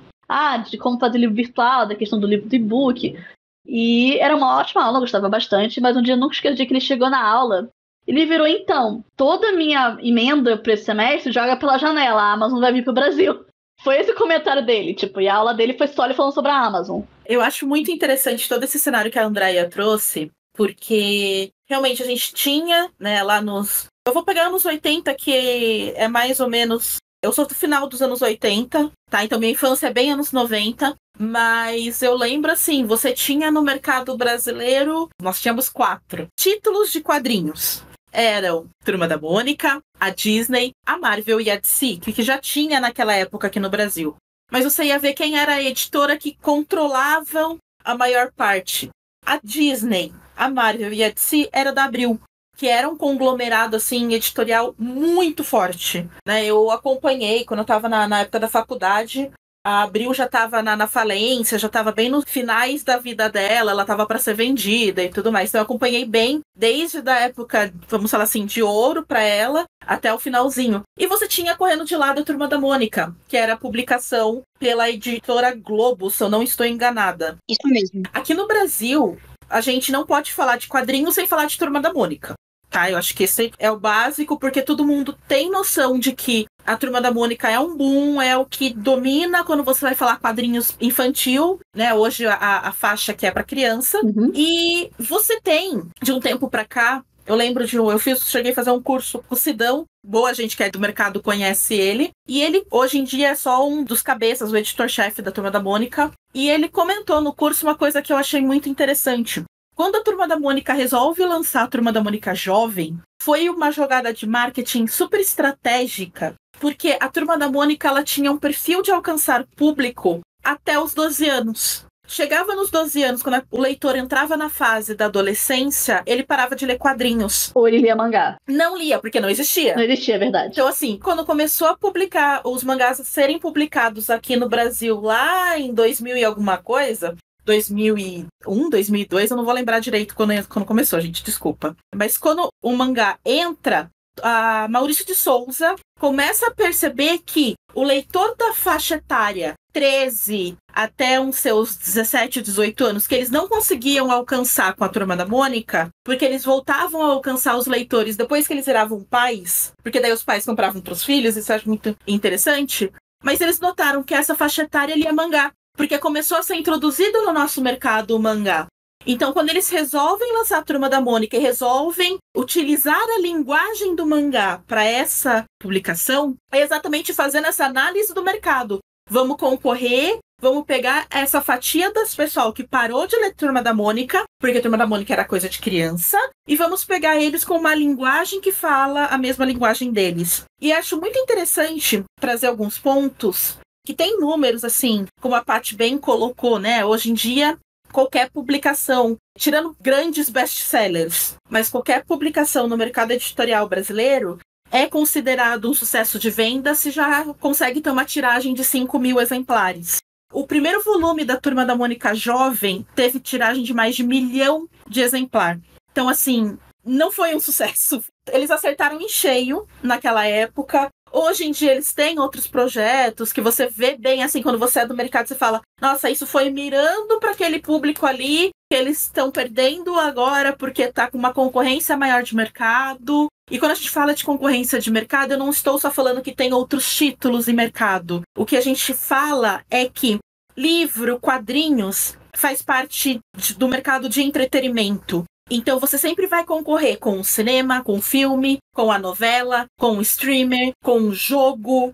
De como fazer livro virtual, da questão do livro do e-book. E era uma ótima aula, eu gostava bastante, mas um dia eu nunca esqueço o dia que ele chegou na aula. Ele virou, então, toda a minha emenda para esse semestre joga pela janela, a Amazon vai vir pro Brasil. Foi esse o comentário dele, tipo, e a aula dele foi só ele falando sobre a Amazon. Eu acho muito interessante todo esse cenário que a Andrea trouxe, porque realmente a gente tinha, né, lá nos... Eu vou pegar anos 80, que é mais ou menos... Eu sou do final dos anos 80, tá? Então minha infância é bem anos 90, mas eu lembro assim, você tinha no mercado brasileiro, nós tínhamos 4 títulos de quadrinhos. Eram Turma da Mônica, a Disney, a Marvel e a DC, que já tinha naquela época aqui no Brasil. Mas você ia ver quem era a editora que controlavam a maior parte. A Disney, a Marvel e a DC era da Abril, que era um conglomerado assim, editorial muito forte, né? Eu acompanhei quando eu estava na época da faculdade. A Abril já estava na falência, já estava bem nos finais da vida dela, ela estava para ser vendida e tudo mais. Então eu acompanhei bem desde a época, vamos falar assim, de ouro para ela até o finalzinho. E você tinha correndo de lado a Turma da Mônica, que era a publicação pela editora Globo, se eu não estou enganada. Isso mesmo. Aqui no Brasil, a gente não pode falar de quadrinhos sem falar de Turma da Mônica. Tá, eu acho que esse é o básico, porque todo mundo tem noção de que a Turma da Mônica é um boom, é o que domina quando você vai falar quadrinhos infantil, né? Hoje a faixa que é para criança. Uhum. E você tem, de um tempo para cá, eu lembro cheguei a fazer um curso com o Sidão, boa gente que é do mercado conhece ele, e ele hoje em dia é só um dos cabeças, o editor-chefe da Turma da Mônica, e ele comentou no curso uma coisa que eu achei muito interessante. Quando a Turma da Mônica resolve lançar a Turma da Mônica Jovem, foi uma jogada de marketing super estratégica, porque a Turma da Mônica ela tinha um perfil de alcançar público até os 12 anos. Chegava nos 12 anos, quando o leitor entrava na fase da adolescência, ele parava de ler quadrinhos. Ou ele lia mangá. Não lia, porque não existia. Não existia, é verdade. Então, assim, quando começou a publicar, os mangás a serem publicados aqui no Brasil, lá em 2000 e alguma coisa... 2001, 2002, eu não vou lembrar direito quando começou, gente, desculpa. Mas quando o mangá entra, a Maurício de Souza começa a perceber que o leitor da faixa etária 13 até uns seus 17, 18 anos, que eles não conseguiam alcançar com a Turma da Mônica, porque eles voltavam a alcançar os leitores depois que eles viravam pais, porque daí os pais compravam para os filhos, isso eu acho muito interessante, mas eles notaram que essa faixa etária lia mangá, porque começou a ser introduzido no nosso mercado o mangá. Então, quando eles resolvem lançar a Turma da Mônica e resolvem utilizar a linguagem do mangá para essa publicação, é exatamente fazendo essa análise do mercado. Vamos concorrer, vamos pegar essa fatia das pessoal que parou de ler Turma da Mônica, porque a Turma da Mônica era coisa de criança, e vamos pegar eles com uma linguagem que fala a mesma linguagem deles. E acho muito interessante trazer alguns pontos que tem números, assim, como a Paty bem colocou, né? Hoje em dia, qualquer publicação, tirando grandes best-sellers, mas qualquer publicação no mercado editorial brasileiro é considerado um sucesso de venda se já consegue ter uma tiragem de 5.000 exemplares. O primeiro volume da Turma da Mônica Jovem teve tiragem de mais de 1 milhão de exemplares. Então, assim, não foi um sucesso. Eles acertaram em cheio naquela época. Hoje em dia eles têm outros projetos que você vê bem, assim, quando você é do mercado, você fala, nossa, isso foi mirando para aquele público ali, que eles estão perdendo agora porque está com uma concorrência maior de mercado. E quando a gente fala de concorrência de mercado, eu não estou só falando que tem outros títulos em mercado. O que a gente fala é que livro, quadrinhos, faz parte do mercado de entretenimento. Então você sempre vai concorrer com o cinema, com o filme, com a novela, com o streamer, com o jogo,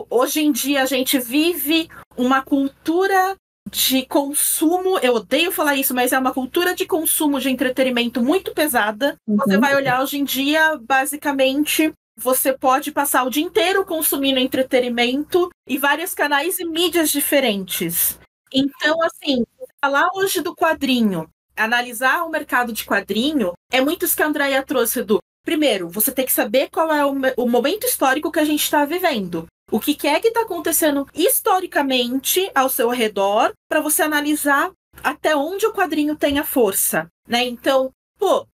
Hoje em dia a gente vive uma cultura de consumo, eu odeio falar isso, mas é uma cultura de consumo de entretenimento muito pesada. Você vai olhar hoje em dia, basicamente, você pode passar o dia inteiro consumindo entretenimento e vários canais e mídias diferentes. Então, assim, falar hoje do quadrinho, analisar o mercado de quadrinho, é muito isso que a Andrea trouxe do... Primeiro, você tem que saber qual é o momento histórico que a gente está vivendo. O que é que está acontecendo historicamente ao seu redor para você analisar até onde o quadrinho tem a força, né? Então,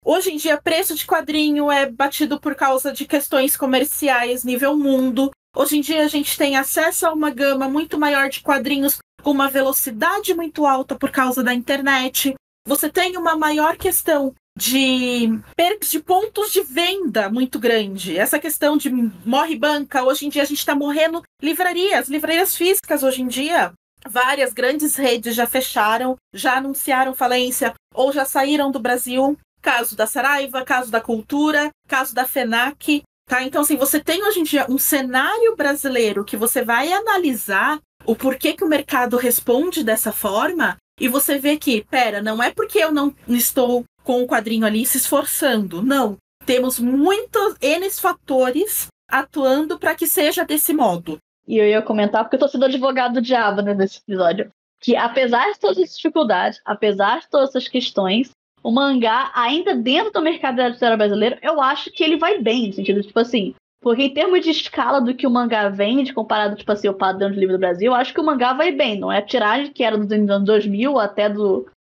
hoje em dia preço de quadrinho é batido por causa de questões comerciais nível mundo. Hoje em dia a gente tem acesso a uma gama muito maior de quadrinhos com uma velocidade muito alta por causa da internet. Você tem uma maior questão de perdas de pontos de venda muito grande. Essa questão de morre banca, hoje em dia a gente está morrendo livrarias físicas hoje em dia. Várias grandes redes já fecharam, já anunciaram falência ou já saíram do Brasil. Caso da Saraiva, caso da Cultura, caso da FENAC. Tá? Então, assim, você tem hoje em dia um cenário brasileiro que você vai analisar o porquê que o mercado responde dessa forma e você vê que, não é porque eu não estou com o quadrinho ali se esforçando. Não. Temos muitos N fatores atuando para que seja desse modo. E eu ia comentar, porque eu tô sendo advogado do diabo nesse episódio, que apesar de todas essas dificuldades, apesar de todas essas questões, o mangá, ainda dentro do mercado editorial brasileiro, eu acho que ele vai bem, no sentido, tipo assim, porque em termos de escala do que o mangá vende, comparado, tipo assim, ao padrão de livro do Brasil, eu acho que o mangá vai bem, não é a tiragem que era dos anos 2000 até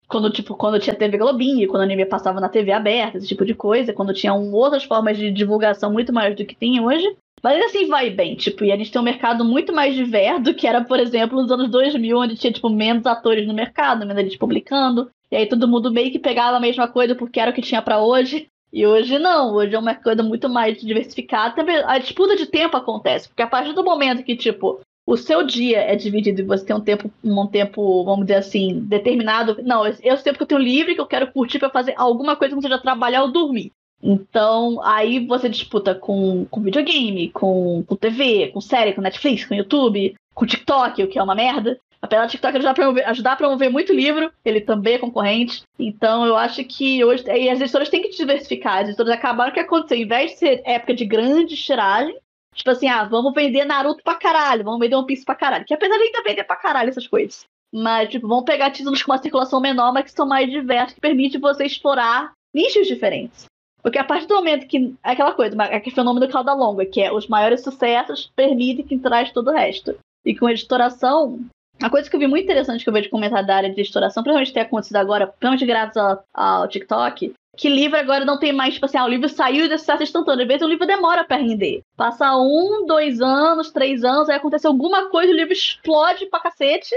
quando tinha TV Globinho, quando o anime passava na TV aberta, esse tipo de coisa, quando tinha outras formas de divulgação muito maiores do que tem hoje. Mas assim, vai bem, tipo, e a gente tem um mercado muito mais diverso do que era, por exemplo, nos anos 2000, onde tinha, tipo, menos atores no mercado, menos gente publicando, e aí todo mundo meio que pegava a mesma coisa porque era o que tinha pra hoje. E hoje não, hoje é uma coisa muito mais diversificada. Também a disputa de tempo acontece, porque a partir do momento que, tipo, o seu dia é dividido e você tem um tempo, vamos dizer assim, determinado. Não, eu sei que eu tenho livre, que eu quero curtir pra fazer alguma coisa que não seja trabalhar ou dormir. Então, aí você disputa com videogame, com TV, com série, com Netflix, com YouTube, com TikTok, o que é uma merda. Apesar do TikTok ajudar a promover muito livro, ele também é concorrente. Então, eu acho que hoje as editoras têm que diversificar. As editoras acabaram que aconteceu, ao invés de ser época de grande tiragem, tipo assim, vamos vender Naruto pra caralho, vamos vender One Piece pra caralho. Que apesar de ainda vender pra caralho essas coisas. Mas, tipo, vamos pegar títulos com uma circulação menor, mas que são mais diversos, que permite você explorar nichos diferentes. Porque a partir do momento que... Aquela coisa, aquele fenômeno cauda longa, que é os maiores sucessos permitem que traz todo o resto. E com editoração... A coisa que eu vi muito interessante que eu vejo de comentário da área de editoração, principalmente ter acontecido agora, principalmente graças ao TikTok, que livro agora não tem mais, tipo assim, o livro saiu de sucesso instantâneo. Às vezes o livro demora pra render. Passa 1, 2 anos, 3 anos, aí acontece alguma coisa, o livro explode pra cacete,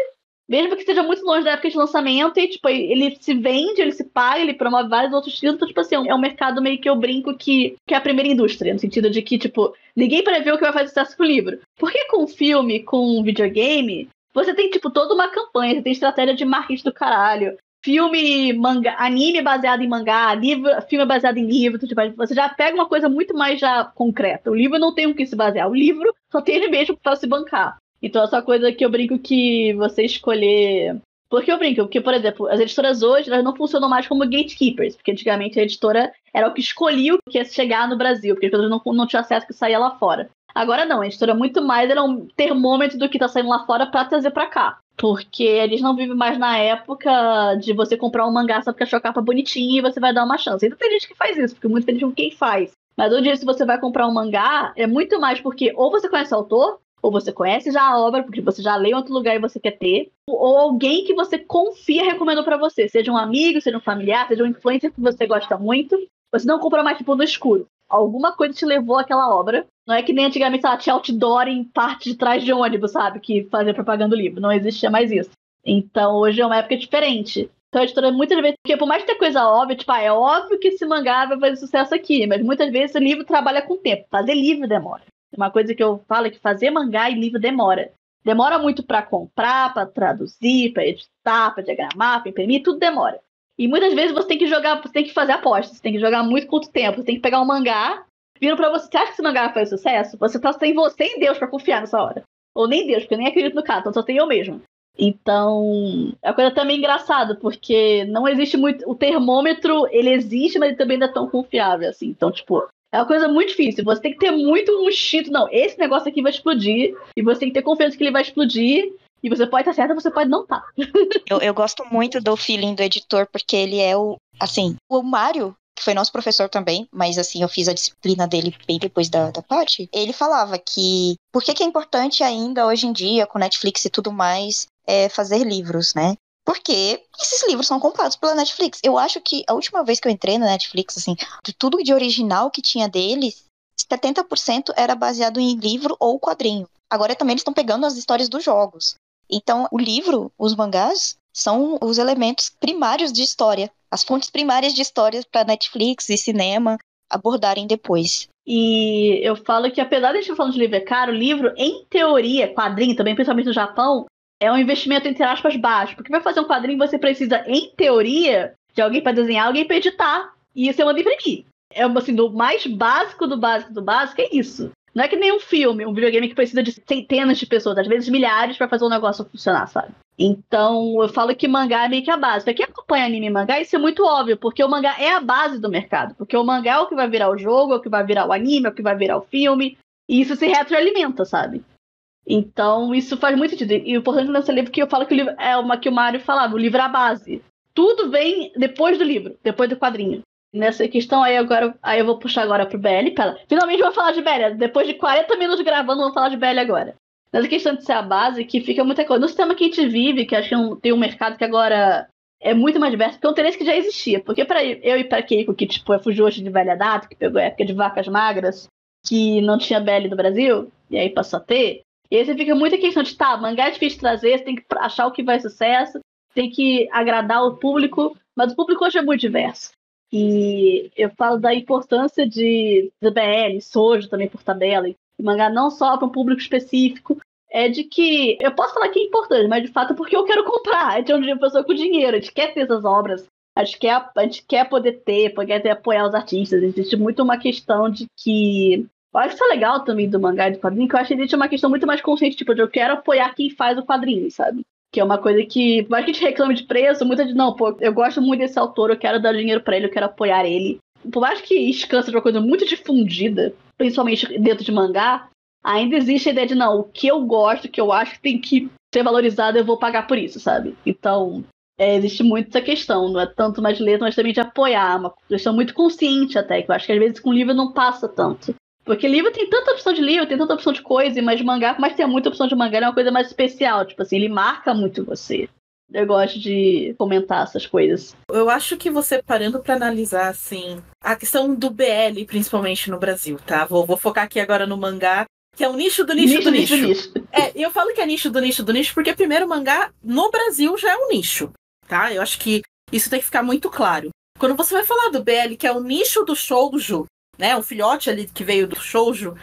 mesmo que esteja muito longe da época de lançamento, e tipo, ele se vende, ele se paga, ele promove vários outros títulos, então, tipo assim, é um mercado meio que eu brinco que é a primeira indústria, no sentido de que, tipo, ninguém prevê o que vai fazer sucesso com o livro. Porque com filme, com videogame, você tem, tipo, toda uma campanha, você tem estratégia de marketing do caralho, filme, mangá, anime baseado em mangá, filme baseado em livro, tipo, você já pega uma coisa muito mais já concreta. O livro não tem o que se basear, o livro só tem ele mesmo para se bancar. Então, essa coisa que eu brinco que você escolher... Porque eu brinco, porque, por exemplo, as editoras hoje, elas não funcionam mais como gatekeepers, porque antigamente a editora era o que escolhia o que ia chegar no Brasil, porque as pessoas não tinham acesso ao que saía lá fora. Agora não, a editora muito mais era um termômetro do que tá saindo lá fora pra trazer pra cá. Porque eles não vivem mais na época de você comprar um mangá só porque achou a capa bonitinha e você vai dar uma chance. Ainda tem gente que faz isso, fico muito feliz com quem faz. Mas hoje, se você vai comprar um mangá, é muito mais porque ou você conhece o autor, ou você conhece já a obra, porque você já leu em outro lugar e você quer ter, ou alguém que você confia recomendou pra você, seja um amigo, seja um familiar, seja um influencer que você gosta muito. Você não compra mais, tipo, no escuro. Alguma coisa te levou àquela obra. Não é que nem antigamente, sei lá, tinha outdoor em parte de trás de ônibus, sabe? Que fazia propaganda do livro. Não existia mais isso. Então, hoje é uma época diferente. Então, a editora, muitas vezes, porque por mais que tenha coisa óbvia, tipo, é óbvio que esse mangá vai fazer sucesso aqui, mas muitas vezes o livro trabalha com tempo. Fazer livro demora. Uma coisa que eu falo é que fazer mangá e livro demora. Demora muito pra comprar, pra traduzir, pra editar, pra diagramar, pra imprimir, tudo demora. E muitas vezes você tem que jogar, você tem que fazer apostas, você tem que jogar muito curto tempo, você tem que pegar um mangá, vindo pra você, você acha que esse mangá faz sucesso? Você tem você e Deus pra confiar nessa hora. Ou nem Deus, porque eu nem acredito no cara, então só tenho eu mesmo. Então, é uma coisa também engraçada, porque não existe muito, o termômetro, ele existe, mas ele também não é tão confiável, assim. Então, tipo, é uma coisa muito difícil, você tem que ter muito um instinto, não, esse negócio aqui vai explodir, e você tem que ter confiança que ele vai explodir, e você pode estar certa, você pode não estar. Eu gosto muito do feeling do editor, porque ele é o Mário, que foi nosso professor também, mas assim, eu fiz a disciplina dele bem depois da parte, ele falava que, por que é importante ainda hoje em dia, com Netflix e tudo mais, fazer livros, né? Porque esses livros são comprados pela Netflix. Eu acho que a última vez que eu entrei na Netflix, assim, de tudo de original que tinha deles, 70% era baseado em livro ou quadrinho. Agora também eles estão pegando as histórias dos jogos. Então, o livro, os mangás, são os elementos primários de história. As fontes primárias de histórias para Netflix e cinema abordarem depois. E eu falo que, apesar de a gente estar falando de livro é caro, livro, em teoria, quadrinho também, principalmente no Japão, é um investimento, entre aspas, baixo. Porque vai fazer um quadrinho, você precisa, em teoria, de alguém para desenhar, alguém para editar. E isso é uma imprimir. É, assim, do mais básico do básico do básico, é isso. Não é que nem um filme, um videogame que precisa de centenas de pessoas, às vezes milhares, pra fazer um negócio funcionar, sabe? Então, eu falo que mangá é meio que a base. Pra quem acompanha anime e mangá, isso é muito óbvio, porque o mangá é a base do mercado. Porque o mangá é o que vai virar o jogo, é o que vai virar o anime, é o que vai virar o filme. E isso se retroalimenta, sabe? Então, isso faz muito sentido. E o importante nesse livro que eu falo que o livro é uma que o Mário falava, o livro é a base. Tudo vem depois do livro, depois do quadrinho. Nessa questão aí eu vou puxar agora pro BL. Finalmente vou falar de BL. Depois de 40 minutos gravando, vou falar de BL agora. Nessa questão de ser a base, que fica muita coisa. No sistema que a gente vive, que acho que tem um mercado que agora é muito mais diverso, porque é um interesse que já existia. Porque pra eu e pra Keiko, que tipo, é Fujoshi de velha data, que pegou a época de vacas magras, que não tinha BL no Brasil, e aí passou a ter. E aí você fica muita questão de, mangá é difícil de trazer, você tem que achar o que vai sucesso, tem que agradar o público, mas o público hoje é muito diverso. E eu falo da importância de BL, Shoujo também por tabela, e mangá não só para um público específico, é de que, eu posso falar que é importante, mas de fato é porque eu quero comprar, a gente é uma pessoa com dinheiro, a gente quer ter essas obras, a gente quer poder ter, poder apoiar os artistas, existe muito uma questão de que, eu acho que isso é legal também do mangá e do quadrinho, que eu acho que existe uma questão muito mais consciente, tipo, de eu quero apoiar quem faz o quadrinho, sabe? Que é uma coisa que, por mais que a gente reclame de preço, muita gente, não, pô, eu gosto muito desse autor, eu quero dar dinheiro pra ele, eu quero apoiar ele. Por mais que Scan seja uma coisa muito difundida, principalmente dentro de mangá, ainda existe a ideia de, não, o que eu gosto, o que eu acho que tem que ser valorizado, eu vou pagar por isso, sabe? Então, existe muito essa questão, não é tanto mais de letra, mas também de apoiar, uma questão muito consciente até, que eu acho que às vezes com livro não passa tanto. Porque livro tem tanta opção de livro, tem tanta opção de coisa, mas mangá, por mais que tenha muita opção de mangá, é uma coisa mais especial. Tipo assim, ele marca muito você. Eu gosto de comentar essas coisas. Eu acho que você parando pra analisar, assim, a questão do BL, principalmente no Brasil, tá? Vou focar aqui agora no mangá, que é o nicho do nicho do nicho. Eu falo que é nicho do nicho do nicho, porque primeiro o mangá no Brasil já é um nicho, tá? Eu acho que isso tem que ficar muito claro. Quando você vai falar do BL, que é o nicho do shoujo, né, o filhote ali que veio do shoujo,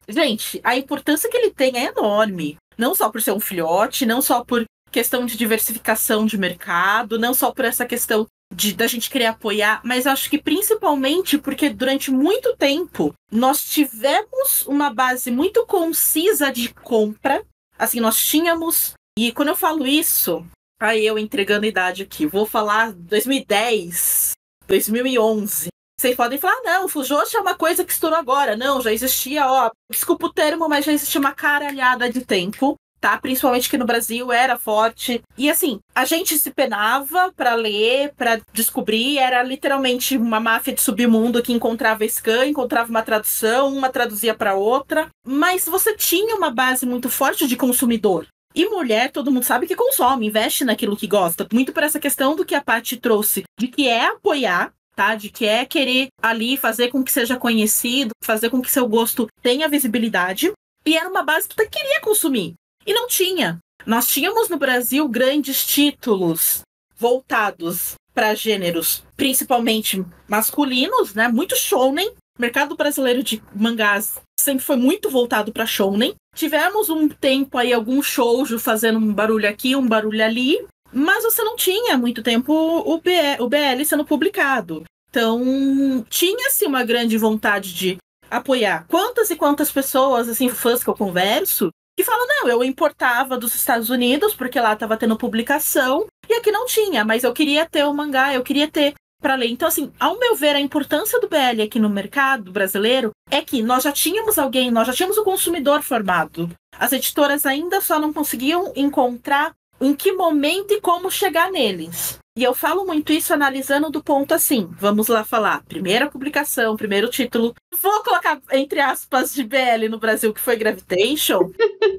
gente, a importância que ele tem é enorme. Não só por ser um filhote, não só por questão de diversificação de mercado, não só por essa questão da gente querer apoiar, mas acho que principalmente porque durante muito tempo nós tivemos uma base muito concisa de compra. Assim, nós tínhamos, e quando eu falo isso, aí eu entregando a idade aqui, vou falar 2010, 2011. Vocês podem falar, não, o Fujoshi é uma coisa que estourou agora. Não, já existia, desculpa o termo, mas já existia uma caralhada de tempo, tá? Principalmente que no Brasil era forte. E assim, a gente se penava pra ler, pra descobrir, era literalmente uma máfia de submundo que encontrava scan, encontrava uma tradução, uma traduzia pra outra. Mas você tinha uma base muito forte de consumidor. E mulher, todo mundo sabe que consome, investe naquilo que gosta. Muito por essa questão do que a Paty trouxe, de que é apoiar, tá? De que é querer ali fazer com que seja conhecido, fazer com que seu gosto tenha visibilidade. E era uma base que tu queria consumir. E não tinha. Nós tínhamos no Brasil grandes títulos voltados para gêneros, principalmente masculinos, né? Muito shounen. O mercado brasileiro de mangás sempre foi muito voltado para shounen. Tivemos um tempo aí, algum shoujo fazendo um barulho aqui, um barulho ali. Mas você não tinha muito tempo o BL sendo publicado. Então, tinha-se uma grande vontade de apoiar. Quantas e quantas pessoas, assim, fãs que eu converso, que falam, não, eu importava dos Estados Unidos, porque lá estava tendo publicação, e aqui não tinha, mas eu queria ter o mangá, eu queria ter para ler. Então, assim, ao meu ver, a importância do BL aqui no mercado brasileiro é que nós já tínhamos alguém, nós já tínhamos o consumidor formado. As editoras ainda só não conseguiam encontrar em que momento e como chegar neles. E eu falo muito isso analisando do ponto assim, vamos lá falar, primeira publicação, primeiro título, vou colocar entre aspas de BL no Brasil, que foi Gravitation.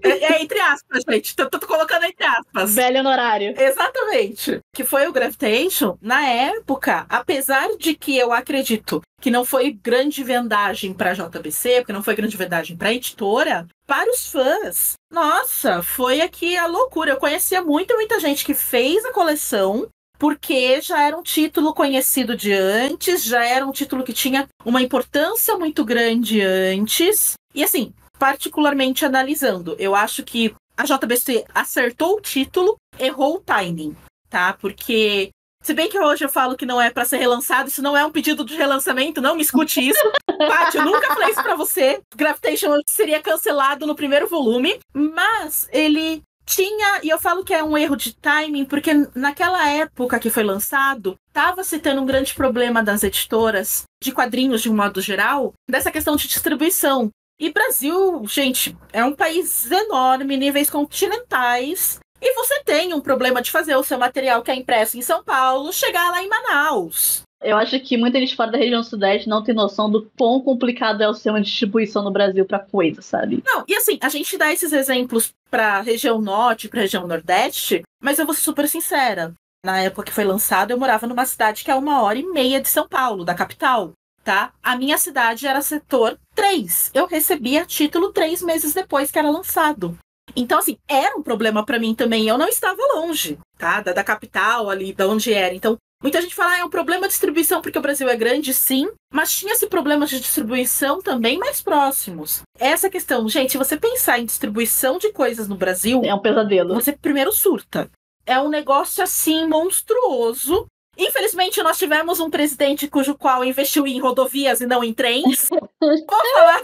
É entre aspas, gente, tô colocando entre aspas. BL honorário. Exatamente. Que foi o Gravitation, na época, apesar de que eu acredito que não foi grande vendagem para JBC, porque não foi grande vendagem para editora, para os fãs, nossa, foi aqui a loucura. Eu conhecia muita gente que fez a coleção, porque já era um título conhecido de antes, já era um título que tinha uma importância muito grande antes. E assim, particularmente analisando, eu acho que a JBC acertou o título, errou o timing, tá? Porque, se bem que hoje eu falo que não é pra ser relançado, isso não é um pedido de relançamento, não me escute isso. Paty, eu nunca falei isso pra você. Gravitation seria cancelado no primeiro volume, mas ele tinha, e eu falo que é um erro de timing, porque naquela época que foi lançado, estava se tendo um grande problema das editoras, de quadrinhos de um modo geral, dessa questão de distribuição. E Brasil, gente, é um país enorme, níveis continentais, e você tem um problema de fazer o seu material que é impresso em São Paulo chegar lá em Manaus. Eu acho que muita gente fora da região sudeste não tem noção do quão complicado é o sistema de distribuição no Brasil pra coisa, sabe? Não, e assim, a gente dá esses exemplos pra região norte, pra região nordeste, mas eu vou ser super sincera. Na época que foi lançado, eu morava numa cidade que é 1h30 de São Paulo, da capital, tá? A minha cidade era setor 3. Eu recebia título 3 meses depois que era lançado. Então, assim, era um problema pra mim também. Eu não estava longe, tá? Da capital ali, da onde era. Então, muita gente fala, é um problema de distribuição porque o Brasil é grande, sim, mas tinha-se problemas de distribuição também mais próximos. Essa questão, gente, se você pensar em distribuição de coisas no Brasil, é um pesadelo. Você primeiro surta. É um negócio, assim, monstruoso. Infelizmente, nós tivemos um presidente cujo qual investiu em rodovias e não em trens.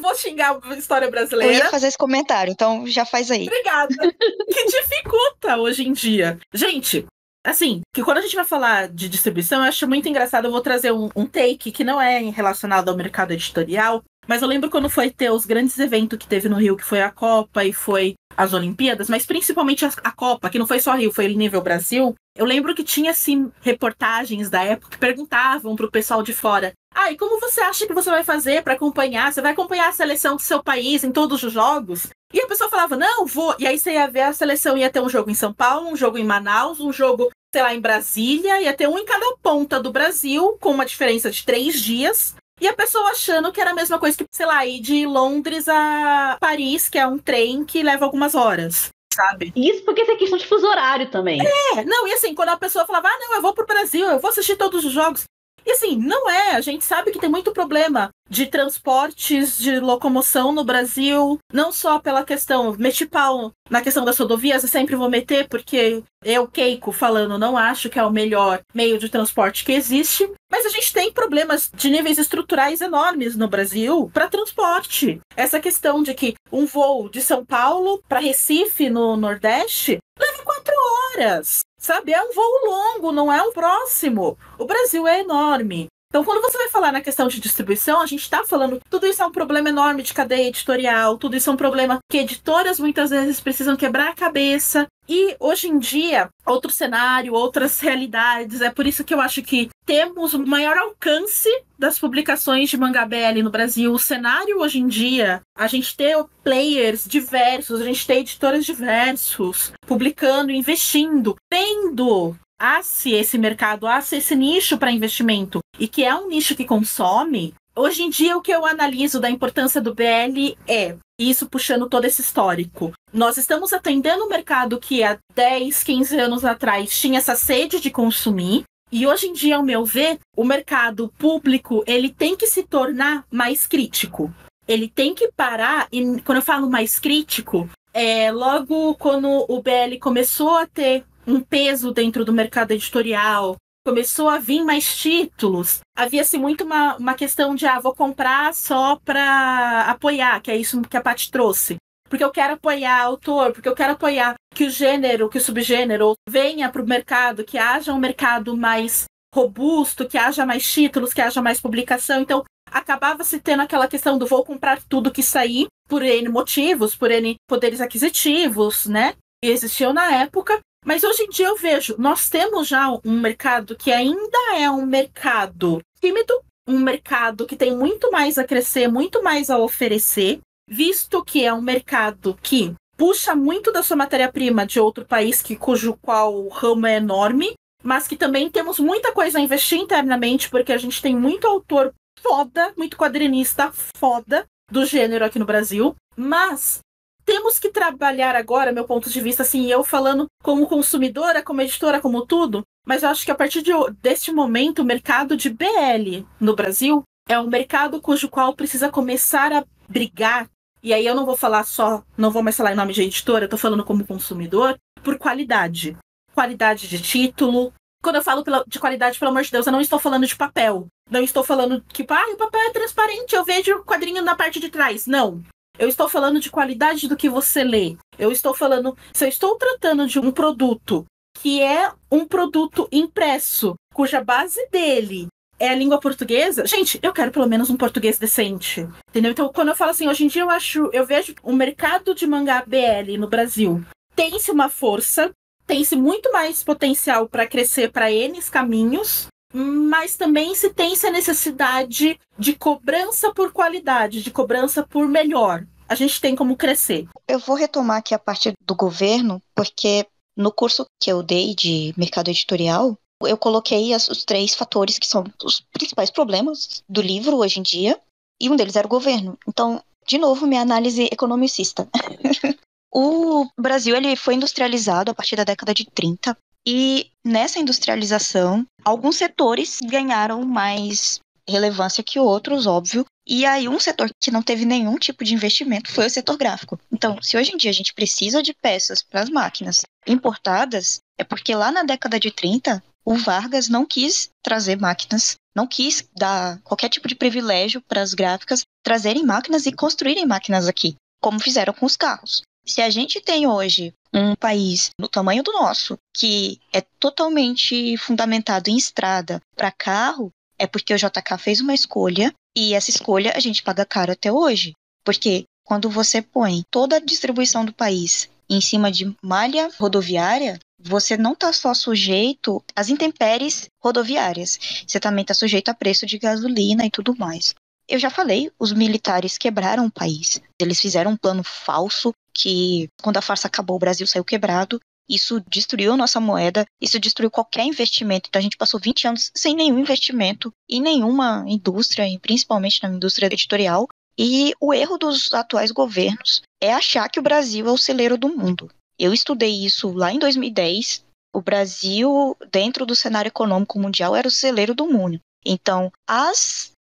Vou xingar a história brasileira. Eu ia fazer esse comentário, então já faz aí. Obrigada. Que dificulta hoje em dia. Gente, assim, que quando a gente vai falar de distribuição, eu acho muito engraçado. Eu vou trazer um take que não é relacionado ao mercado editorial, mas eu lembro quando foi ter os grandes eventos que teve no Rio, que foi a Copa e foi as Olimpíadas, mas principalmente a Copa, que não foi só Rio, foi nível Brasil. Eu lembro que tinha, assim, reportagens da época que perguntavam pro pessoal de fora, e como você acha que você vai fazer para acompanhar? Você vai acompanhar a seleção do seu país em todos os jogos? E a pessoa falava, não, vou. E aí você ia ver a seleção, ia ter um jogo em São Paulo, um jogo em Manaus, um jogo, sei lá, em Brasília, ia ter um em cada ponta do Brasil, com uma diferença de 3 dias. E a pessoa achando que era a mesma coisa que, sei lá, ir de Londres a Paris, que é um trem que leva algumas horas, sabe? Isso porque tem questão de fuso horário também. Não, e assim, quando a pessoa falava, não, eu vou pro Brasil, eu vou assistir todos os jogos. E assim, não é, a gente sabe que tem muito problema de transportes, de locomoção no Brasil, não só pela questão, meti pau na questão das rodovias, eu sempre vou meter, porque eu, Keiko, falando, não acho que é o melhor meio de transporte que existe, mas a gente tem problemas de níveis estruturais enormes no Brasil para transporte. Essa questão de que um voo de São Paulo para Recife, no Nordeste, leva 4 horas. Sabe, é um voo longo, não é um próximo. O Brasil é enorme. Então, quando você vai falar na questão de distribuição, a gente está falando, tudo isso é um problema enorme de cadeia editorial, tudo isso é um problema que editoras muitas vezes precisam quebrar a cabeça. E, hoje em dia, outro cenário, outras realidades, é por isso que eu acho que temos o maior alcance das publicações de mangá BL no Brasil. O cenário, hoje em dia, a gente tem players diversos, a gente tem editores diversos, publicando, investindo, tendo esse mercado, esse nicho para investimento, e que é um nicho que consome. Hoje em dia, o que eu analiso da importância do BL é, isso puxando todo esse histórico, nós estamos atendendo um mercado que há 10, 15 anos atrás tinha essa sede de consumir, e hoje em dia, ao meu ver, o mercado público, ele tem que se tornar mais crítico. Ele tem que parar, e quando eu falo mais crítico, logo quando o BL começou a ter um peso dentro do mercado editorial, começou a vir mais títulos, havia-se muito uma questão de, vou comprar só para apoiar, que é isso que a Paty trouxe. Porque eu quero apoiar autor, porque eu quero apoiar que o gênero, que o subgênero venha para o mercado, que haja um mercado mais robusto, que haja mais títulos, que haja mais publicação. Então, acabava-se tendo aquela questão do vou comprar tudo que sair, por N motivos, por N poderes aquisitivos, né? E existiam na época. Mas hoje em dia eu vejo, nós temos já um mercado que ainda é um mercado tímido, um mercado que tem muito mais a crescer, muito mais a oferecer, visto que é um mercado que puxa muito da sua matéria-prima de outro país, cujo qual o ramo é enorme, mas que também temos muita coisa a investir internamente, porque a gente tem muito autor foda, muito quadrinista foda do gênero aqui no Brasil, mas temos que trabalhar agora, meu ponto de vista, assim, eu falando como consumidora, como editora, como tudo, mas eu acho que a partir deste momento, o mercado de BL no Brasil é um mercado cujo qual precisa começar a brigar, e aí eu não vou mais falar em nome de editora, eu tô falando como consumidor, por qualidade. Qualidade de título. Quando eu falo de qualidade, pelo amor de Deus, eu não estou falando de papel. Não estou falando que, o papel é transparente, eu vejo o quadrinho na parte de trás. Não. Eu estou falando de qualidade do que você lê. Eu estou falando... Se eu estou tratando de um produto que é um produto impresso, cuja base dele é a língua portuguesa, gente, eu quero pelo menos um português decente. Entendeu? Então, quando eu falo assim, hoje em dia eu vejo o mercado de mangá BL no Brasil. Tem-se uma força, tem-se muito mais potencial para crescer para N caminhos, mas também se tem-se a necessidade de cobrança por qualidade, de cobrança por melhor. A gente tem como crescer. Eu vou retomar aqui a parte do governo, porque no curso que eu dei de mercado editorial, eu coloquei os 3 fatores que são os principais problemas do livro hoje em dia, e um deles era o governo. Então, de novo, minha análise economicista. O Brasil ele foi industrializado a partir da década de 30, e nessa industrialização, alguns setores ganharam mais relevância que outros, óbvio, e aí um setor que não teve nenhum tipo de investimento foi o setor gráfico. Então, se hoje em dia a gente precisa de peças para as máquinas importadas, é porque lá na década de 30, o Vargas não quis trazer máquinas, não quis dar qualquer tipo de privilégio para as gráficas trazerem máquinas e construírem máquinas aqui, como fizeram com os carros. Se a gente tem hoje um país no tamanho do nosso, que é totalmente fundamentado em estrada para carro, é porque o JK fez uma escolha, e essa escolha a gente paga caro até hoje. Porque quando você põe toda a distribuição do país em cima de malha rodoviária, você não está só sujeito às intempéries rodoviárias, você também está sujeito a preço de gasolina e tudo mais. Eu já falei, os militares quebraram o país. Eles fizeram um plano falso que, quando a farsa acabou, o Brasil saiu quebrado. Isso destruiu a nossa moeda, isso destruiu qualquer investimento. Então a gente passou 20 anos sem nenhum investimento em nenhuma indústria, e principalmente na indústria editorial. E o erro dos atuais governos é achar que o Brasil é o celeiro do mundo. Eu estudei isso lá em 2010. O Brasil, dentro do cenário econômico mundial, era o celeiro do mundo. Então,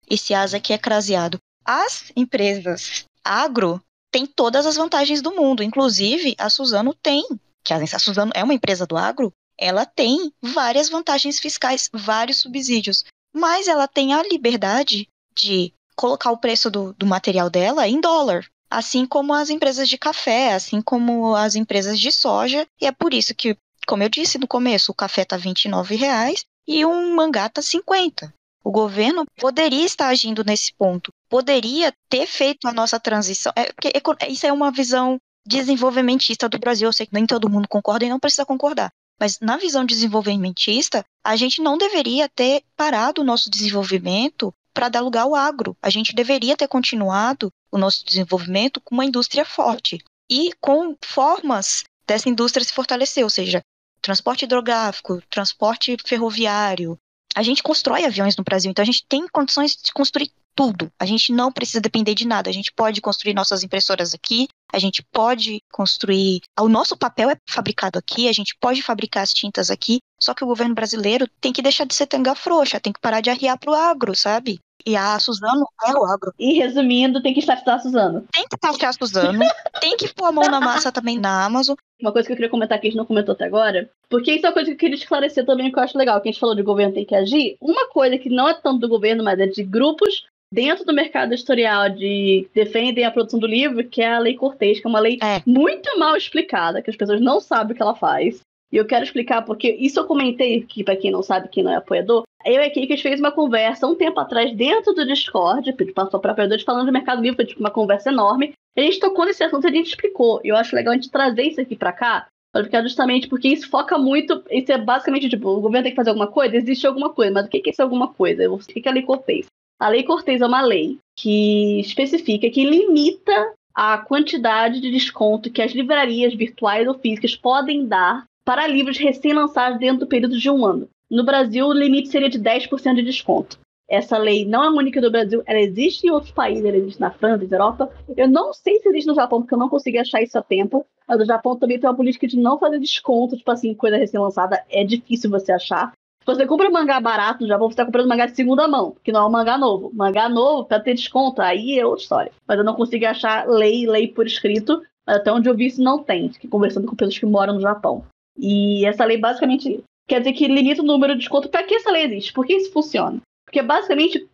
esse as aqui é craseado, as empresas agro têm todas as vantagens do mundo. Inclusive, a Suzano tem, que a Suzano é uma empresa do agro, ela tem várias vantagens fiscais, vários subsídios, mas ela tem a liberdade de colocar o preço do material dela em dólar, assim como as empresas de café, assim como as empresas de soja, e é por isso que, como eu disse no começo, o café tá R$29 e um mangá tá 50. O governo poderia estar agindo nesse ponto, poderia ter feito a nossa transição. Porque isso é uma visão desenvolvimentista do Brasil. Eu sei que nem todo mundo concorda e não precisa concordar. Mas na visão desenvolvimentista, a gente não deveria ter parado o nosso desenvolvimento para dar lugar ao agro. A gente deveria ter continuado o nosso desenvolvimento com uma indústria forte e com formas dessa indústria se fortalecer, ou seja, transporte hidrográfico, transporte ferroviário. A gente constrói aviões no Brasil, então a gente tem condições de construir tudo. A gente não precisa depender de nada. A gente pode construir nossas impressoras aqui, a gente pode construir... O nosso papel é fabricado aqui, a gente pode fabricar as tintas aqui, só que o governo brasileiro tem que deixar de ser tanga frouxa, tem que parar de arriar pro agro, sabe? E a Suzano é o agro. E resumindo, tem que estafar a Suzano. Tem que taxar a Suzano, tem que pôr a mão na massa também na Amazon. Uma coisa que eu queria comentar que a gente não comentou até agora, porque isso é uma coisa que eu queria esclarecer também, que eu acho legal, que a gente falou de governo tem que agir. Uma coisa que não é tanto do governo, mas é de grupos dentro do mercado editorial que defendem a produção do livro, que é a Lei Cortez, que é uma lei muito mal explicada, que as pessoas não sabem o que ela faz. E eu quero explicar porque isso eu comentei aqui, para quem não sabe, quem não é apoiador. Eu e a Kiki fez uma conversa um tempo atrás dentro do Discord, passou para apoiadores falando de mercado livre, foi tipo uma conversa enorme. A gente tocou nesse assunto e a gente explicou. E eu acho legal a gente trazer isso aqui para cá, para explicar justamente porque isso foca muito. Isso é basicamente tipo: o governo tem que fazer alguma coisa, existe alguma coisa, mas o que é isso alguma coisa? O que é a Lei Cortez? A Lei Cortez é uma lei que especifica, que limita a quantidade de desconto que as livrarias virtuais ou físicas podem dar para livros recém-lançados dentro do período de um ano. No Brasil, o limite seria de 10% de desconto. Essa lei não é única do Brasil, ela existe em outros países, ela existe na França, na Europa. Eu não sei se existe no Japão, porque eu não consegui achar isso a tempo. Mas o Japão também tem uma política de não fazer desconto, tipo assim, coisa recém-lançada, é difícil você achar. Se você compra mangá barato no Japão, você está comprando mangá de segunda mão, que não é um mangá novo. Mangá novo, para ter desconto, aí é outra história. Mas eu não consegui achar lei por escrito, até onde eu vi isso não tem. Fiquei conversando com pessoas que moram no Japão. E essa lei basicamente quer dizer que limita o número de desconto. Para que essa lei existe? Por que isso funciona? Porque basicamente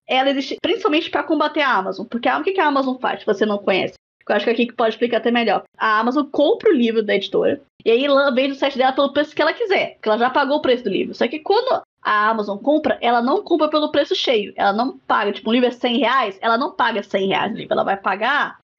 ela existe principalmente para combater a Amazon. Porque o que a Amazon faz, se você não conhece? Eu acho que aqui que pode explicar até melhor. A Amazon compra o livro da editora e aí ela vende o site dela pelo preço que ela quiser, porque ela já pagou o preço do livro. Só que quando a Amazon compra, ela não compra pelo preço cheio. Ela não paga, tipo, um livro é R$100, ela não paga R$100 no livro.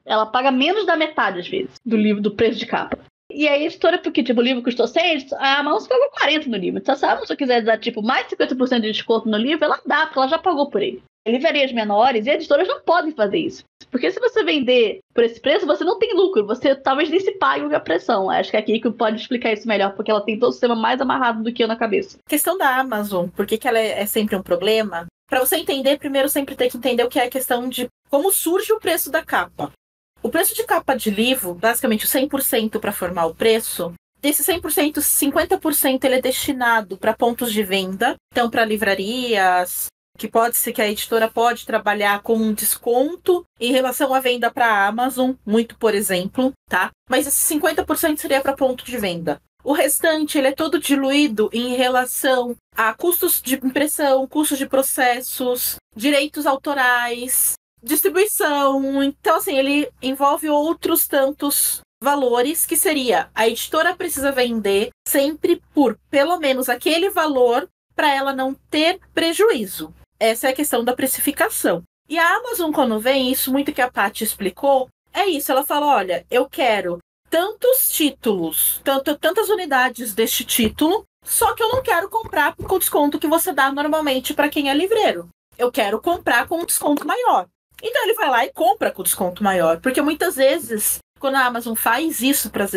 Ela paga menos da metade, às vezes, do livro, do preço de capa. E aí a editora, porque tipo, o livro custou 100, a Amazon pagou 40 no livro. Então se a Amazon quiser dar tipo mais 50% de desconto no livro, ela dá, porque ela já pagou por ele. Livrarias menores e editoras não podem fazer isso. Porque se você vender por esse preço, você não tem lucro. Você talvez nem se pague a pressão. Acho que a Kiko pode explicar isso melhor, porque ela tem todo o sistema mais amarrado do que eu na cabeça. A questão da Amazon, por que ela é sempre um problema? Para você entender, primeiro sempre tem que entender o que é a questão de como surge o preço da capa. O preço de capa de livro, basicamente o 100% para formar o preço, desse 100%, 50% ele é destinado para pontos de venda, então para livrarias, que pode ser que a editora pode trabalhar com um desconto em relação à venda para a Amazon, muito por exemplo, tá? Mas esse 50% seria para ponto de venda. O restante ele é todo diluído em relação a custos de impressão, custos de processos, direitos autorais, distribuição. Então, assim, ele envolve outros tantos valores, que seria: a editora precisa vender sempre por pelo menos aquele valor para ela não ter prejuízo. Essa é a questão da precificação. E a Amazon, quando vem, isso muito que a Paty explicou, é isso. Ela fala: olha, eu quero tantos títulos, tantas unidades deste título, só que eu não quero comprar com o desconto que você dá normalmente para quem é livreiro. Eu quero comprar com um desconto maior. Então ele vai lá e compra com desconto maior. Porque muitas vezes, quando a Amazon faz isso para as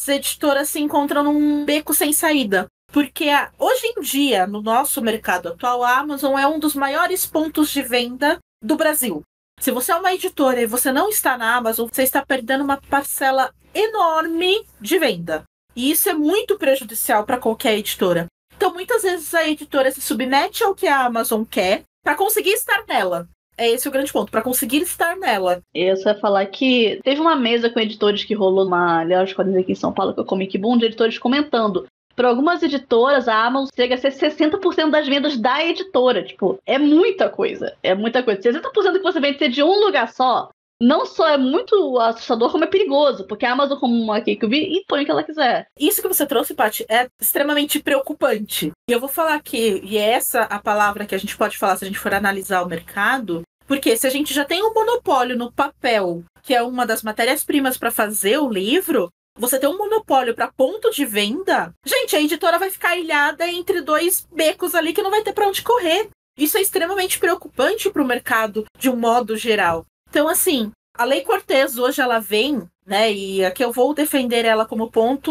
editoras se encontram num beco sem saída. Porque hoje em dia, no nosso mercado atual, a Amazon é um dos maiores pontos de venda do Brasil. Se você é uma editora e você não está na Amazon, você está perdendo uma parcela enorme de venda. E isso é muito prejudicial para qualquer editora. Então, muitas vezes a editora se submete ao que a Amazon quer para conseguir estar nela. É esse o grande ponto, para conseguir estar nela. Eu só ia falar que teve uma mesa com editores que rolou uma Leões Quadrinhos aqui em São Paulo, que é o Comic Boom, de editores comentando. Para algumas editoras, a Amazon chega a ser 60% das vendas da editora. Tipo, é muita coisa. É muita coisa. 60% que você vende ser de um lugar só, não só é muito assustador, como é perigoso, porque a Amazon, como aqui que eu vi, impõe o que ela quiser. Isso que você trouxe, Paty, é extremamente preocupante. E eu vou falar que, e é essa a palavra que a gente pode falar se a gente for analisar o mercado, porque se a gente já tem um monopólio no papel, que é uma das matérias-primas para fazer o livro, você tem um monopólio para ponto de venda, gente, a editora vai ficar ilhada entre dois becos ali que não vai ter para onde correr. Isso é extremamente preocupante para o mercado de um modo geral. Então, assim, a Lei Cortez hoje ela vem, né, e aqui eu vou defender ela como ponto,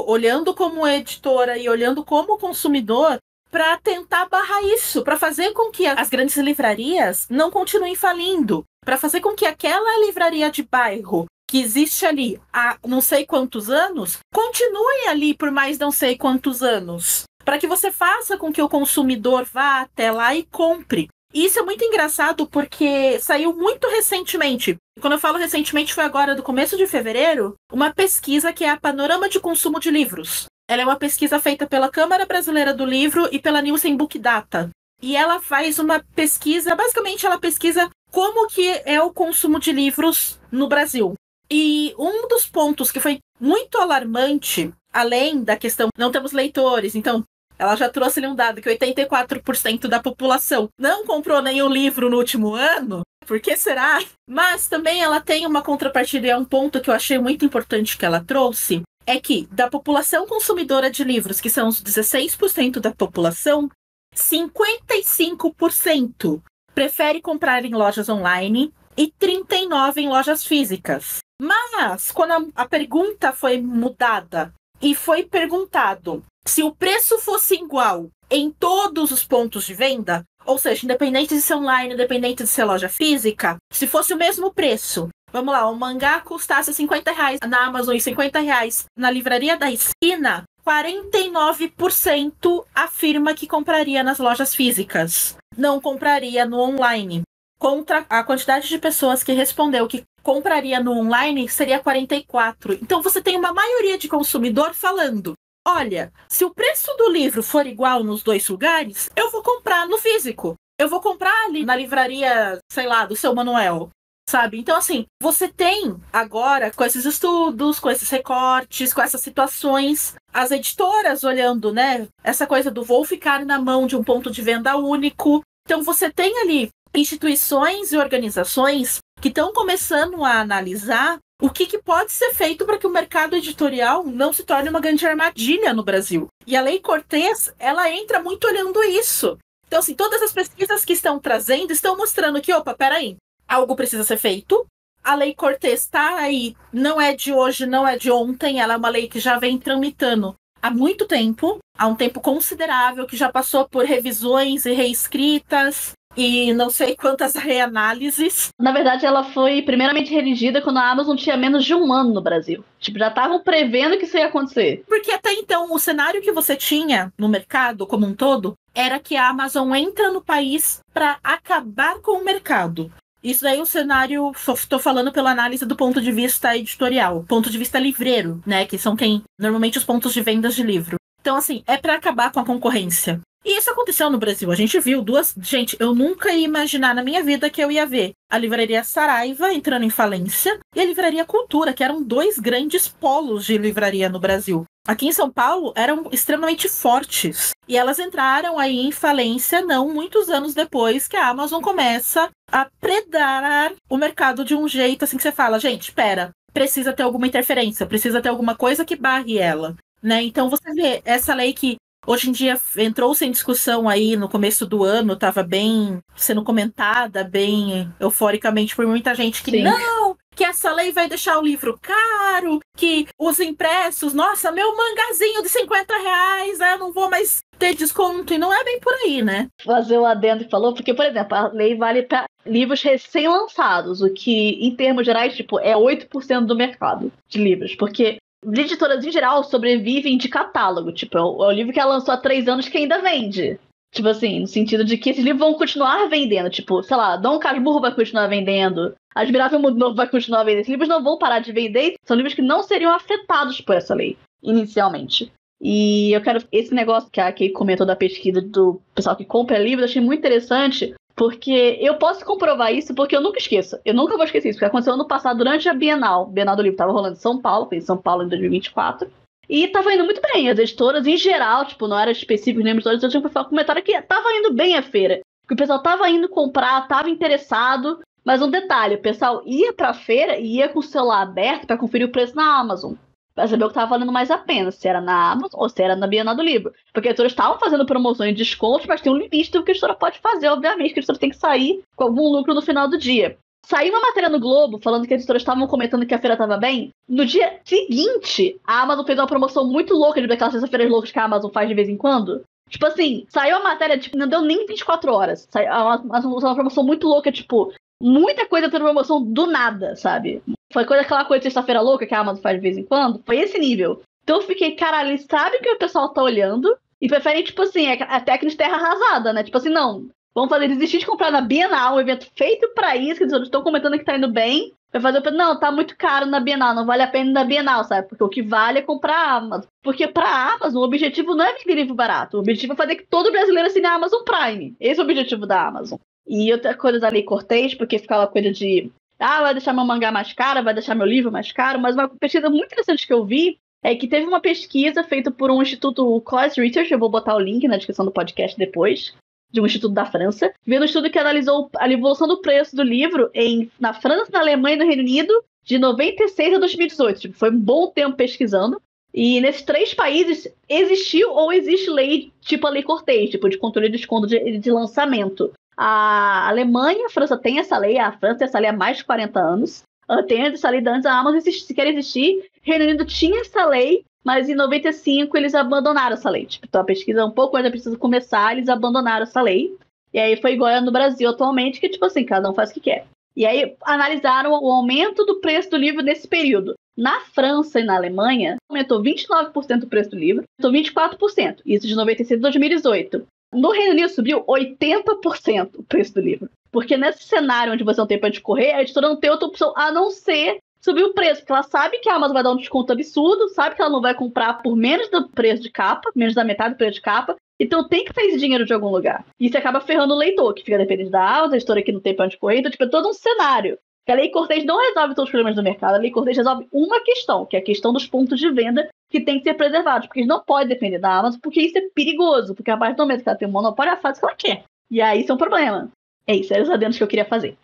olhando como editora e olhando como consumidor, para tentar barrar isso, para fazer com que as grandes livrarias não continuem falindo, para fazer com que aquela livraria de bairro que existe ali há não sei quantos anos, continue ali por mais não sei quantos anos, para que você faça com que o consumidor vá até lá e compre. E isso é muito engraçado porque saiu muito recentemente. E quando eu falo recentemente, foi agora do começo de fevereiro, uma pesquisa que é a Panorama de Consumo de Livros. Ela é uma pesquisa feita pela Câmara Brasileira do Livro e pela Nielsen Book Data. E ela faz uma pesquisa, basicamente ela pesquisa como que é o consumo de livros no Brasil. E um dos pontos que foi muito alarmante, além da questão, não temos leitores, então ela já trouxe ali um dado que 84% da população não comprou nenhum livro no último ano. Por que será? Mas também ela tem uma contrapartida, e é um ponto que eu achei muito importante que ela trouxe, é que da população consumidora de livros, que são os 16% da população, 55% prefere comprar em lojas online e 39% em lojas físicas. Mas, quando a pergunta foi mudada e foi perguntado se o preço fosse igual em todos os pontos de venda, ou seja, independente de ser online, independente de ser loja física, se fosse o mesmo preço, vamos lá, o mangá custasse R$50 na Amazon e R$50 na livraria da esquina, 49% afirma que compraria nas lojas físicas, não compraria no online. Contra a quantidade de pessoas que respondeu que compraria no online, seria 44%. Então você tem uma maioria de consumidor falando: olha, se o preço do livro for igual nos dois lugares, eu vou comprar no físico. Eu vou comprar ali na livraria, sei lá, do seu Manuel, sabe? Então, assim, você tem agora, com esses estudos, com esses recortes, com essas situações, as editoras olhando, né, essa coisa do vou ficar na mão de um ponto de venda único. Então, você tem ali instituições e organizações que estão começando a analisar o que pode ser feito para que o mercado editorial não se torne uma grande armadilha no Brasil. E a Lei Cortez, ela entra muito olhando isso. Então, assim, todas as pesquisas que estão trazendo estão mostrando que, opa, peraí, algo precisa ser feito. A Lei Cortez está aí, não é de hoje, não é de ontem, ela é uma lei que já vem tramitando há muito tempo, há um tempo considerável, que já passou por revisões e reescritas, e não sei quantas reanálises. Na verdade, ela foi primeiramente redigida quando a Amazon tinha menos de um ano no Brasil. Tipo, já estavam prevendo que isso ia acontecer. Porque até então, o cenário que você tinha no mercado como um todo era que a Amazon entra no país para acabar com o mercado. Isso daí é um cenário, estou falando pela análise do ponto de vista editorial, ponto de vista livreiro, né, que são normalmente os pontos de vendas de livro. Então, assim, é para acabar com a concorrência. E isso aconteceu no Brasil. A gente viu Gente, eu nunca ia imaginar na minha vida que eu ia ver a livraria Saraiva entrando em falência e a livraria Cultura, que eram dois grandes polos de livraria no Brasil. Aqui em São Paulo eram extremamente fortes. E elas entraram aí em falência não muitos anos depois que a Amazon começa a predar o mercado de um jeito assim que você fala, gente, espera, precisa ter alguma interferência, precisa ter alguma coisa que barre ela, né? Então você vê essa lei que hoje em dia entrou-se em discussão aí no começo do ano, estava bem sendo comentada, bem euforicamente por muita gente que não, que essa lei vai deixar o livro caro, que os impressos, nossa, meu mangazinho de R$50, eu não vou mais ter desconto, e não é bem por aí, né? Fazer o adendo que falou, porque, por exemplo, a lei vale para livros recém-lançados, o que, em termos gerais, tipo, é 8% do mercado de livros, porque editoras, em geral, sobrevivem de catálogo. Tipo, é o livro que ela lançou há 3 anos que ainda vende. Tipo assim, no sentido de que esses livros vão continuar vendendo. Tipo, sei lá, Dom Casmurro vai continuar vendendo. Admirável Mundo Novo vai continuar vendendo. Esses livros não vão parar de vender. São livros que não seriam afetados por essa lei, inicialmente. E eu quero... Esse negócio que a Kay comentou da pesquisa do pessoal que compra livros, eu achei muito interessante. Porque eu posso comprovar isso porque eu nunca esqueço. Eu nunca vou esquecer isso, porque aconteceu ano passado durante a Bienal. Bienal do Livro tava rolando em São Paulo, foi em São Paulo em 2024. E tava indo muito bem. As editoras, em geral, tipo, não era específico nem editoras, eu tinha que falar um comentário que tava indo bem a feira. Que o pessoal tava indo comprar, tava interessado. Mas um detalhe, o pessoal ia pra feira e ia com o celular aberto pra conferir o preço na Amazon. Pra saber o que tava valendo mais a pena, se era na Amazon ou se era na Bienal do Livro. Porque as editoras estavam fazendo promoções e descontos, mas tem um limite do que a editora pode fazer, obviamente, que a editora tem que sair com algum lucro no final do dia. Saiu uma matéria no Globo falando que as editoras estavam comentando que a feira estava bem. No dia seguinte, a Amazon fez uma promoção muito louca, de daquelas sexta-feiras loucas que a Amazon faz de vez em quando. Tipo assim, saiu a matéria, tipo, não deu nem 24 horas. Saiu uma promoção muito louca, tipo, muita coisa tendo promoção do nada, sabe? Foi aquela coisa de sexta-feira louca que a Amazon faz de vez em quando. Foi esse nível. Então eu fiquei, caralho, eles sabem que o pessoal tá olhando e preferem, tipo assim, a técnica de terra arrasada, né? Tipo assim, não, vamos fazer desistir de comprar na Bienal, um evento feito pra isso, que eles estão comentando que tá indo bem. Vai fazer, não, tá muito caro na Bienal, não vale a pena ir na Bienal, sabe? Porque o que vale é comprar a Amazon. Porque pra Amazon, o objetivo não é vender livro barato. O objetivo é fazer que todo brasileiro assine a Amazon Prime. Esse é o objetivo da Amazon. E outra coisa da Lei Cortez, porque ficava coisa de vai deixar meu mangá mais caro, vai deixar meu livro mais caro, mas uma pesquisa muito interessante que eu vi é que teve uma pesquisa feita por um instituto Class Research, eu vou botar o link na descrição do podcast depois, de um instituto da França, vendo um estudo que analisou a evolução do preço do livro na França, na Alemanha e no Reino Unido, de 96 a 2018. Tipo, foi um bom tempo pesquisando. E nesses 3 países existiu ou existe lei, tipo a Lei Cortez, tipo de controle de desconto de lançamento. A Alemanha, a França tem essa lei, a França tem essa lei há mais de 40 anos. Tem essa lei antes, a Amazon se quer existir. Reino Unido tinha essa lei, mas em 95 eles abandonaram essa lei. Tipo, então a pesquisa, um pouco antes da pesquisa começar, eles abandonaram essa lei. E aí foi igual no Brasil atualmente, que tipo assim, cada um faz o que quer. E aí analisaram o aumento do preço do livro nesse período. Na França e na Alemanha, aumentou 29% o preço do livro, aumentou 24%, isso de 96 a 2018. No Reino Unido subiu 80% o preço do livro. Porque nesse cenário onde você não tem para discorrer, a editora não tem outra opção a não ser subir o preço. Porque ela sabe que a Amazon vai dar um desconto absurdo, sabe que ela não vai comprar por menos do preço de capa, menos da metade do preço de capa. Então tem que sair esse dinheiro de algum lugar. E isso acaba ferrando o leitor, que fica dependente da Amazon, a editora que não tem para onde correr. Então, tipo, é todo um cenário. A Lei Cortez não resolve todos os problemas do mercado. A Lei Cortez resolve uma questão, que é a questão dos pontos de venda que tem que ser preservados. Porque eles não podem depender da Amazon, porque isso é perigoso. Porque a partir do momento que ela tem um monopólio, ela faz o que ela quer. E aí isso é um problema. É isso, eram os adendos que eu queria fazer.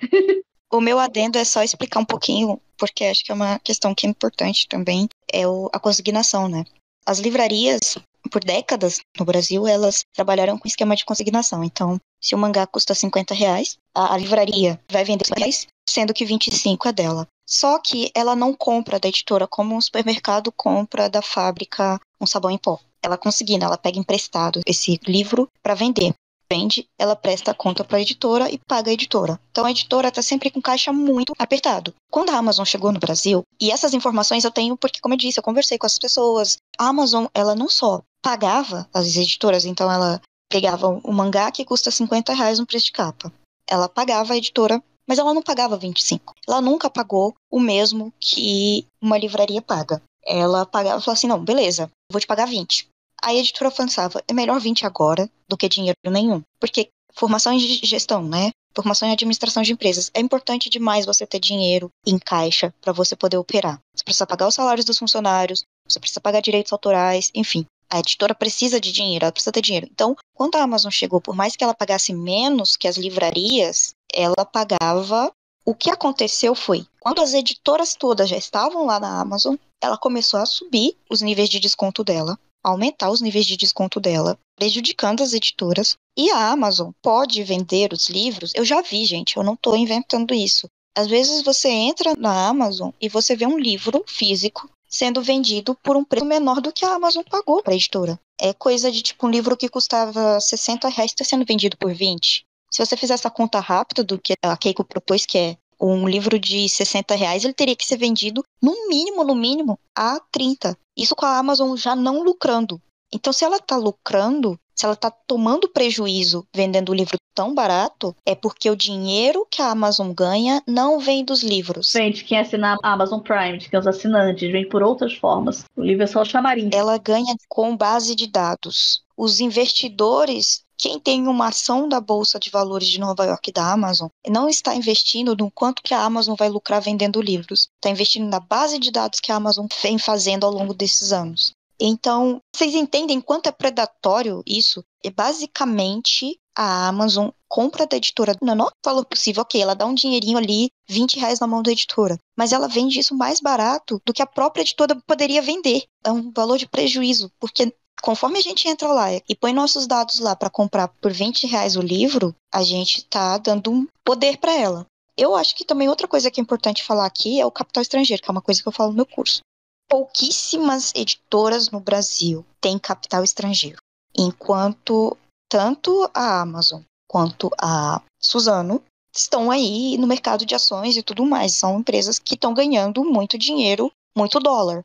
O meu adendo é só explicar um pouquinho, porque acho que é uma questão que é importante também, é a consignação, né? As livrarias, por décadas no Brasil, elas trabalharam com esquema de consignação. Então, se o mangá custa R$50, a livraria vai vender R$50, sendo que 25 é dela. Só que ela não compra da editora como um supermercado compra da fábrica um sabão em pó. Ela consigna, ela pega emprestado esse livro para vender. Vende, ela presta a conta para a editora e paga a editora. Então a editora está sempre com caixa muito apertado. Quando a Amazon chegou no Brasil, e essas informações eu tenho porque, como eu disse, eu conversei com as pessoas. A Amazon, ela não só pagava as editoras, então ela pegava o mangá que custa R$50 no preço de capa. Ela pagava a editora, mas ela não pagava 25. Ela nunca pagou o mesmo que uma livraria paga. Ela pagava e falava assim, não, beleza, vou te pagar 20. Aí a editora pensava, é melhor 20 agora do que dinheiro nenhum. Porque formação em gestão, né? Formação em administração de empresas. É importante demais você ter dinheiro em caixa para você poder operar. Você precisa pagar os salários dos funcionários, você precisa pagar direitos autorais, enfim. A editora precisa de dinheiro, ela precisa ter dinheiro. Então, quando a Amazon chegou, por mais que ela pagasse menos que as livrarias, ela pagava. O que aconteceu foi, quando as editoras todas já estavam lá na Amazon, ela começou a subir os níveis de desconto dela, aumentar os níveis de desconto dela, prejudicando as editoras. E a Amazon pode vender os livros. Eu já vi, gente, eu não estou inventando isso. Às vezes você entra na Amazon e você vê um livro físico sendo vendido por um preço menor do que a Amazon pagou para a editora. É coisa de tipo um livro que custava R$60 está sendo vendido por 20. Se você fizer essa conta rápida do que a Keiko propôs, que é um livro de R$60, ele teria que ser vendido no mínimo, a 30. Isso com a Amazon já não lucrando. Então, se ela está lucrando, se ela está tomando prejuízo vendendo o livro tão barato, é porque o dinheiro que a Amazon ganha não vem dos livros. Vem de quem assina a Amazon Prime, de quem é os assinantes, vem por outras formas. O livro é só o chamarim. Ela ganha com base de dados. Os investidores quem tem uma ação da Bolsa de Valores de Nova York da Amazon não está investindo no quanto que a Amazon vai lucrar vendendo livros. Está investindo na base de dados que a Amazon vem fazendo ao longo desses anos. Então, vocês entendem quanto é predatório isso? É basicamente a Amazon compra da editora no menor valor possível. Ok, ela dá um dinheirinho ali, R$20 na mão da editora. Mas ela vende isso mais barato do que a própria editora poderia vender. É um valor de prejuízo, porque conforme a gente entra lá e põe nossos dados lá para comprar por R$20 o livro, a gente tá dando um poder para ela. Eu acho que também outra coisa que é importante falar aqui é o capital estrangeiro, que é uma coisa que eu falo no meu curso. Pouquíssimas editoras no Brasil têm capital estrangeiro, enquanto tanto a Amazon quanto a Suzano estão aí no mercado de ações e tudo mais. São empresas que estão ganhando muito dinheiro, muito dólar.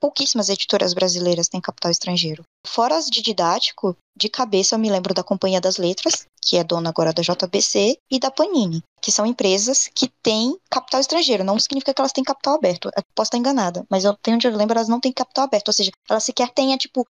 Pouquíssimas editoras brasileiras têm capital estrangeiro. Fora as de didático, de cabeça eu me lembro da Companhia das Letras, que é dona agora da JBC, e da Panini, que são empresas que têm capital estrangeiro. Não significa que elas têm capital aberto. Eu posso estar enganada, mas onde eu lembro, elas não têm capital aberto. Ou seja, elas sequer têm,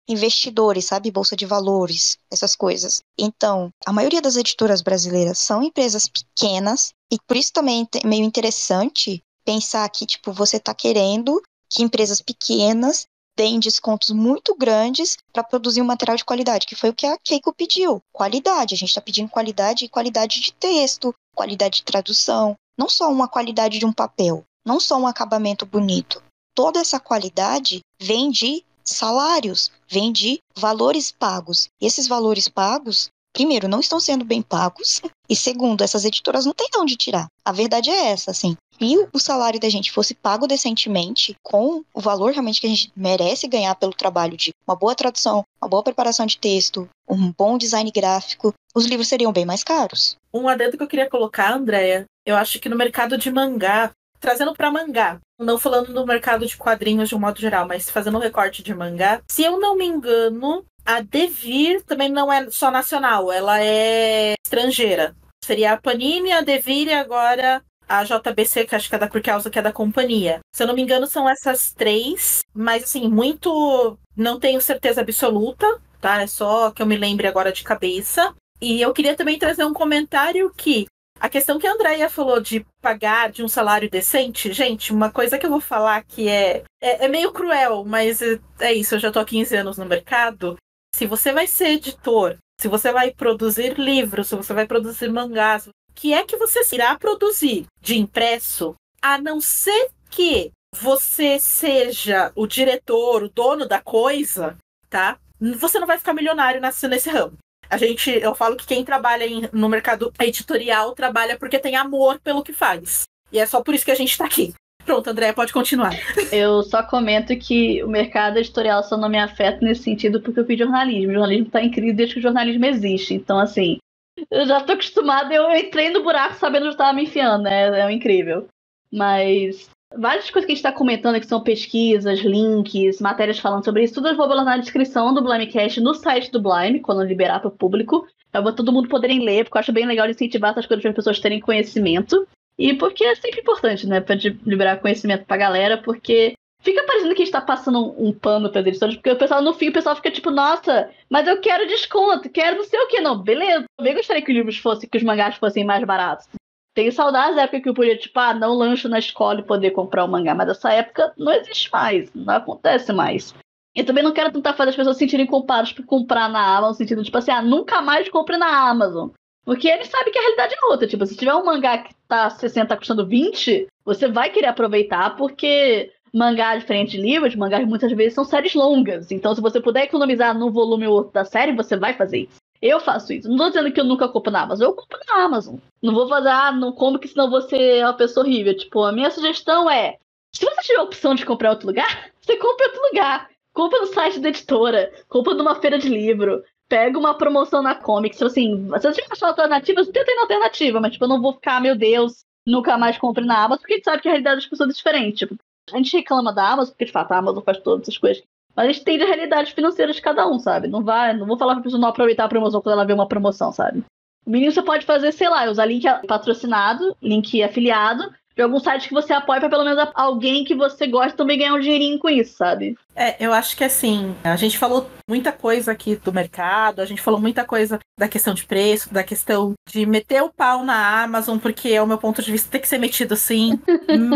investidores, sabe? Bolsa de valores, essas coisas. Então, a maioria das editoras brasileiras são empresas pequenas, e por isso também é meio interessante pensar que, você está querendo que empresas pequenas deem descontos muito grandes para produzir um material de qualidade, que foi o que a Keiko pediu. Qualidade, a gente está pedindo qualidade e qualidade de texto, qualidade de tradução, não só uma qualidade de um papel, não só um acabamento bonito. Toda essa qualidade vem de salários, vem de valores pagos. E esses valores pagos, primeiro, não estão sendo bem pagos, e segundo, essas editoras não têm de onde tirar. A verdade é essa, assim. Se o salário da gente fosse pago decentemente, com o valor realmente que a gente merece ganhar pelo trabalho de uma boa tradução, uma boa preparação de texto, um bom design gráfico, os livros seriam bem mais caros. Um adendo que eu queria colocar, Andréia, eu acho que no mercado de mangá, trazendo para mangá, não falando no mercado de quadrinhos de um modo geral, mas fazendo um recorte de mangá, se eu não me engano, a Devir também não é só nacional, ela é estrangeira. Seria a Panini, a Devir e agora a JBC, que acho que é da por causa que é da companhia. Se eu não me engano, são essas três, mas assim, muito não tenho certeza absoluta, tá? É só que eu me lembre agora de cabeça. E eu queria também trazer um comentário que a questão que a Andréia falou de pagar de um salário decente, gente, uma coisa que eu vou falar que é meio cruel, mas é isso, eu já tô há 15 anos no mercado. Se você vai ser editor, se você vai produzir livros, se você vai produzir mangás, o que é que você irá produzir de impresso, a não ser que você seja o diretor, o dono da coisa, tá? Você não vai ficar milionário nesse ramo. Eu falo que quem trabalha no mercado editorial trabalha porque tem amor pelo que faz. E é só por isso que a gente tá aqui. Pronto, André, pode continuar. Eu só comento que o mercado editorial só não me afeta nesse sentido porque eu fiz jornalismo. O jornalismo tá incrível desde que o jornalismo existe. Então, assim, eu já tô acostumada, eu entrei no buraco sabendo onde eu tava me enfiando, né? É incrível. Mas várias coisas que a gente tá comentando aqui são pesquisas, links, matérias falando sobre isso. Tudo eu vou botar na descrição do Blimecast no site do Blime, quando liberar para o público. Eu vou todo mundo poderem ler, porque eu acho bem legal incentivar essas coisas para as pessoas terem conhecimento. E porque é sempre importante, né? Pra liberar conhecimento pra galera, porque fica parecendo que a gente tá passando um pano pras editoras, porque no fim o pessoal fica tipo, nossa, mas eu quero desconto, quero não sei o que, não. Beleza, eu também gostaria que os mangás fossem mais baratos. Tenho saudades da época que eu podia, não lancho na escola e poder comprar um mangá, mas essa época não existe mais, não acontece mais. Eu também não quero tentar fazer as pessoas se sentirem culpadas por comprar na Amazon, no sentido de, nunca mais compre na Amazon. Porque eles sabem que a realidade é outra. Se tiver um mangá que tá 60 custando 20, você vai querer aproveitar, porque mangá, diferente de livros, mangás muitas vezes são séries longas. Então, se você puder economizar no volume ou outro da série, você vai fazer isso. Eu faço isso. Não tô dizendo que eu nunca compro na Amazon. Eu compro na Amazon. Não vou fazer, não compro, que senão você é uma pessoa horrível. A minha sugestão é, se você tiver a opção de comprar em outro lugar, você compra em outro lugar. Compra no site da editora. Compra numa feira de livro. Pega uma promoção na Comics, se você achar alternativa, você tenta ir na alternativa, mas eu não vou ficar, meu Deus, nunca mais compre na Amazon, porque a gente sabe que a realidade das pessoas é diferente. A gente reclama da Amazon, porque de fato a Amazon faz todas essas coisas, mas a gente tem a realidade financeira de cada um, sabe? Não vou falar pra pessoa não aproveitar a promoção quando ela vê uma promoção, sabe? O mínimo você pode fazer, usar link patrocinado, link afiliado, de algum site que você apoia pra pelo menos alguém que você gosta também ganhar um dinheirinho com isso, sabe? Eu acho que assim, a gente falou muita coisa aqui do mercado, a gente falou muita coisa da questão de preço, da questão de meter o pau na Amazon, porque é o meu ponto de vista, tem que ser metido sim.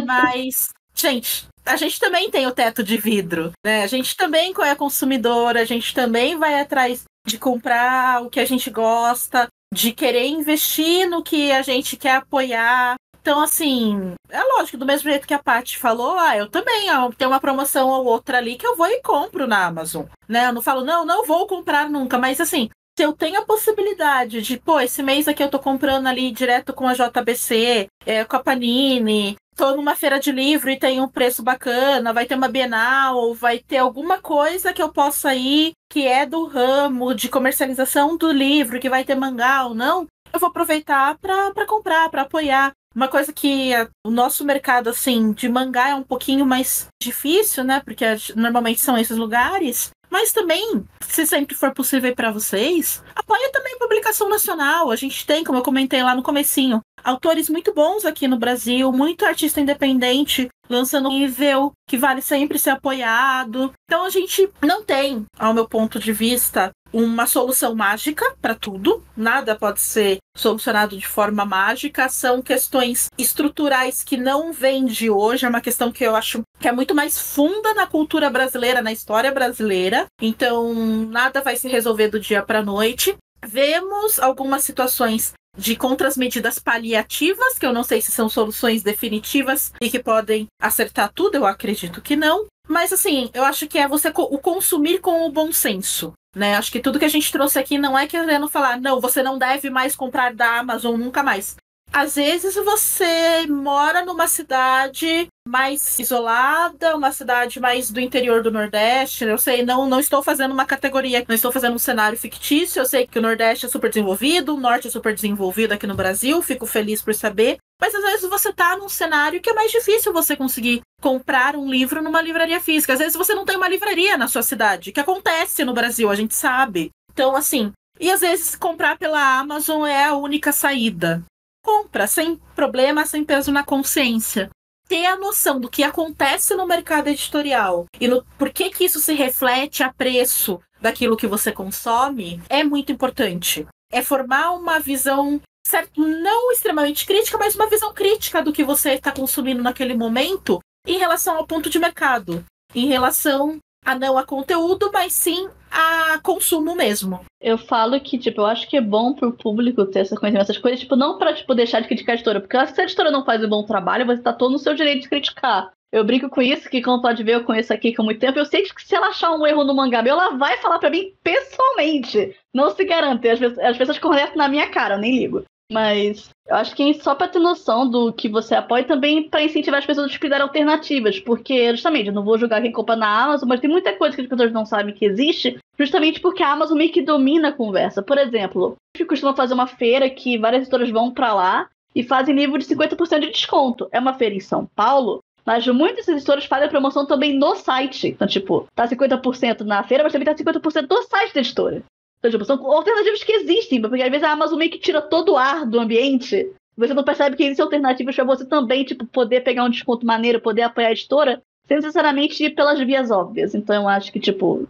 Mas, gente, a gente também tem o teto de vidro, né? A gente também é consumidor, a gente também vai atrás de comprar o que a gente gosta, de querer investir no que a gente quer apoiar. Então, assim, é lógico, do mesmo jeito que a Paty falou, eu também, tem uma promoção ou outra ali que eu vou e compro na Amazon, né? Eu não falo, não vou comprar nunca, mas assim, se eu tenho a possibilidade de, esse mês aqui eu tô comprando ali direto com a JBC, com a Panini, tô numa feira de livro e tem um preço bacana, vai ter uma Bienal, vai ter alguma coisa que eu possa ir, que é do ramo de comercialização do livro, que vai ter mangá ou não, eu vou aproveitar pra comprar, pra apoiar. Uma coisa que o nosso mercado, assim, de mangá é um pouquinho mais difícil, né? Porque normalmente são esses lugares. Mas também, se sempre for possível para vocês, apoia também a publicação nacional. A gente tem, como eu comentei lá no comecinho, autores muito bons aqui no Brasil, muito artista independente, lançando um nível que vale sempre ser apoiado. Então a gente não tem, ao meu ponto de vista, uma solução mágica para tudo. Nada pode ser solucionado de forma mágica. São questões estruturais que não vêm de hoje. É uma questão que eu acho que é muito mais funda na cultura brasileira, na história brasileira. Então, nada vai se resolver do dia para a noite. Vemos algumas situações de contramedidas paliativas, que eu não sei se são soluções definitivas e que podem acertar tudo, eu acredito que não. Mas, assim, eu acho que é você o consumir com o bom senso, né? Acho que tudo que a gente trouxe aqui não é querendo falar, não, você não deve mais comprar da Amazon nunca mais. Às vezes você mora numa cidade mais isolada, uma cidade mais do interior do Nordeste. Eu sei, não estou fazendo uma categoria, não estou fazendo um cenário fictício. Eu sei que o Nordeste é super desenvolvido, o Norte é super desenvolvido aqui no Brasil, fico feliz por saber. Mas às vezes você tá num cenário que é mais difícil você conseguir comprar um livro numa livraria física. Às vezes você não tem uma livraria na sua cidade, que acontece no Brasil, a gente sabe. Então, assim, e às vezes comprar pela Amazon é a única saída. Compra, sem problema, sem peso na consciência. Ter a noção do que acontece no mercado editorial e no por que isso se reflete a preço daquilo que você consome é muito importante. É formar uma visão, certo, não extremamente crítica, mas uma visão crítica do que você está consumindo naquele momento em relação ao ponto de mercado, em relação a não a conteúdo, mas sim a consumo mesmo. Eu falo que, eu acho que é bom pro público ter essa conhecimento, essas coisas, não pra, deixar de criticar a editora, porque eu acho que se a editora não faz um bom trabalho, você tá todo no seu direito de criticar. Eu brinco com isso, que como pode ver, eu conheço aqui há muito tempo, eu sei que se ela achar um erro no mangá meu, ela vai falar pra mim pessoalmente. Não se garante, as pessoas conversam na minha cara, eu nem ligo. Mas eu acho que só pra ter noção do que você apoia, também pra incentivar as pessoas a pesquisar alternativas, porque justamente, eu não vou julgar quem compra na Amazon, mas tem muita coisa que as pessoas não sabem que existe, justamente porque a Amazon meio que domina a conversa. Por exemplo, a gente costuma fazer uma feira que várias editoras vão pra lá e fazem livro de 50% de desconto. É uma feira em São Paulo, mas muitas editoras fazem a promoção também no site. Então, tá 50% na feira, mas também tá 50% no site da editora. Então, são alternativas que existem, porque às vezes a Amazon meio que tira todo o ar do ambiente. Você não percebe que existem alternativas para você também, poder pegar um desconto maneiro, poder apoiar a editora, sem necessariamente ir pelas vias óbvias. Então eu acho que,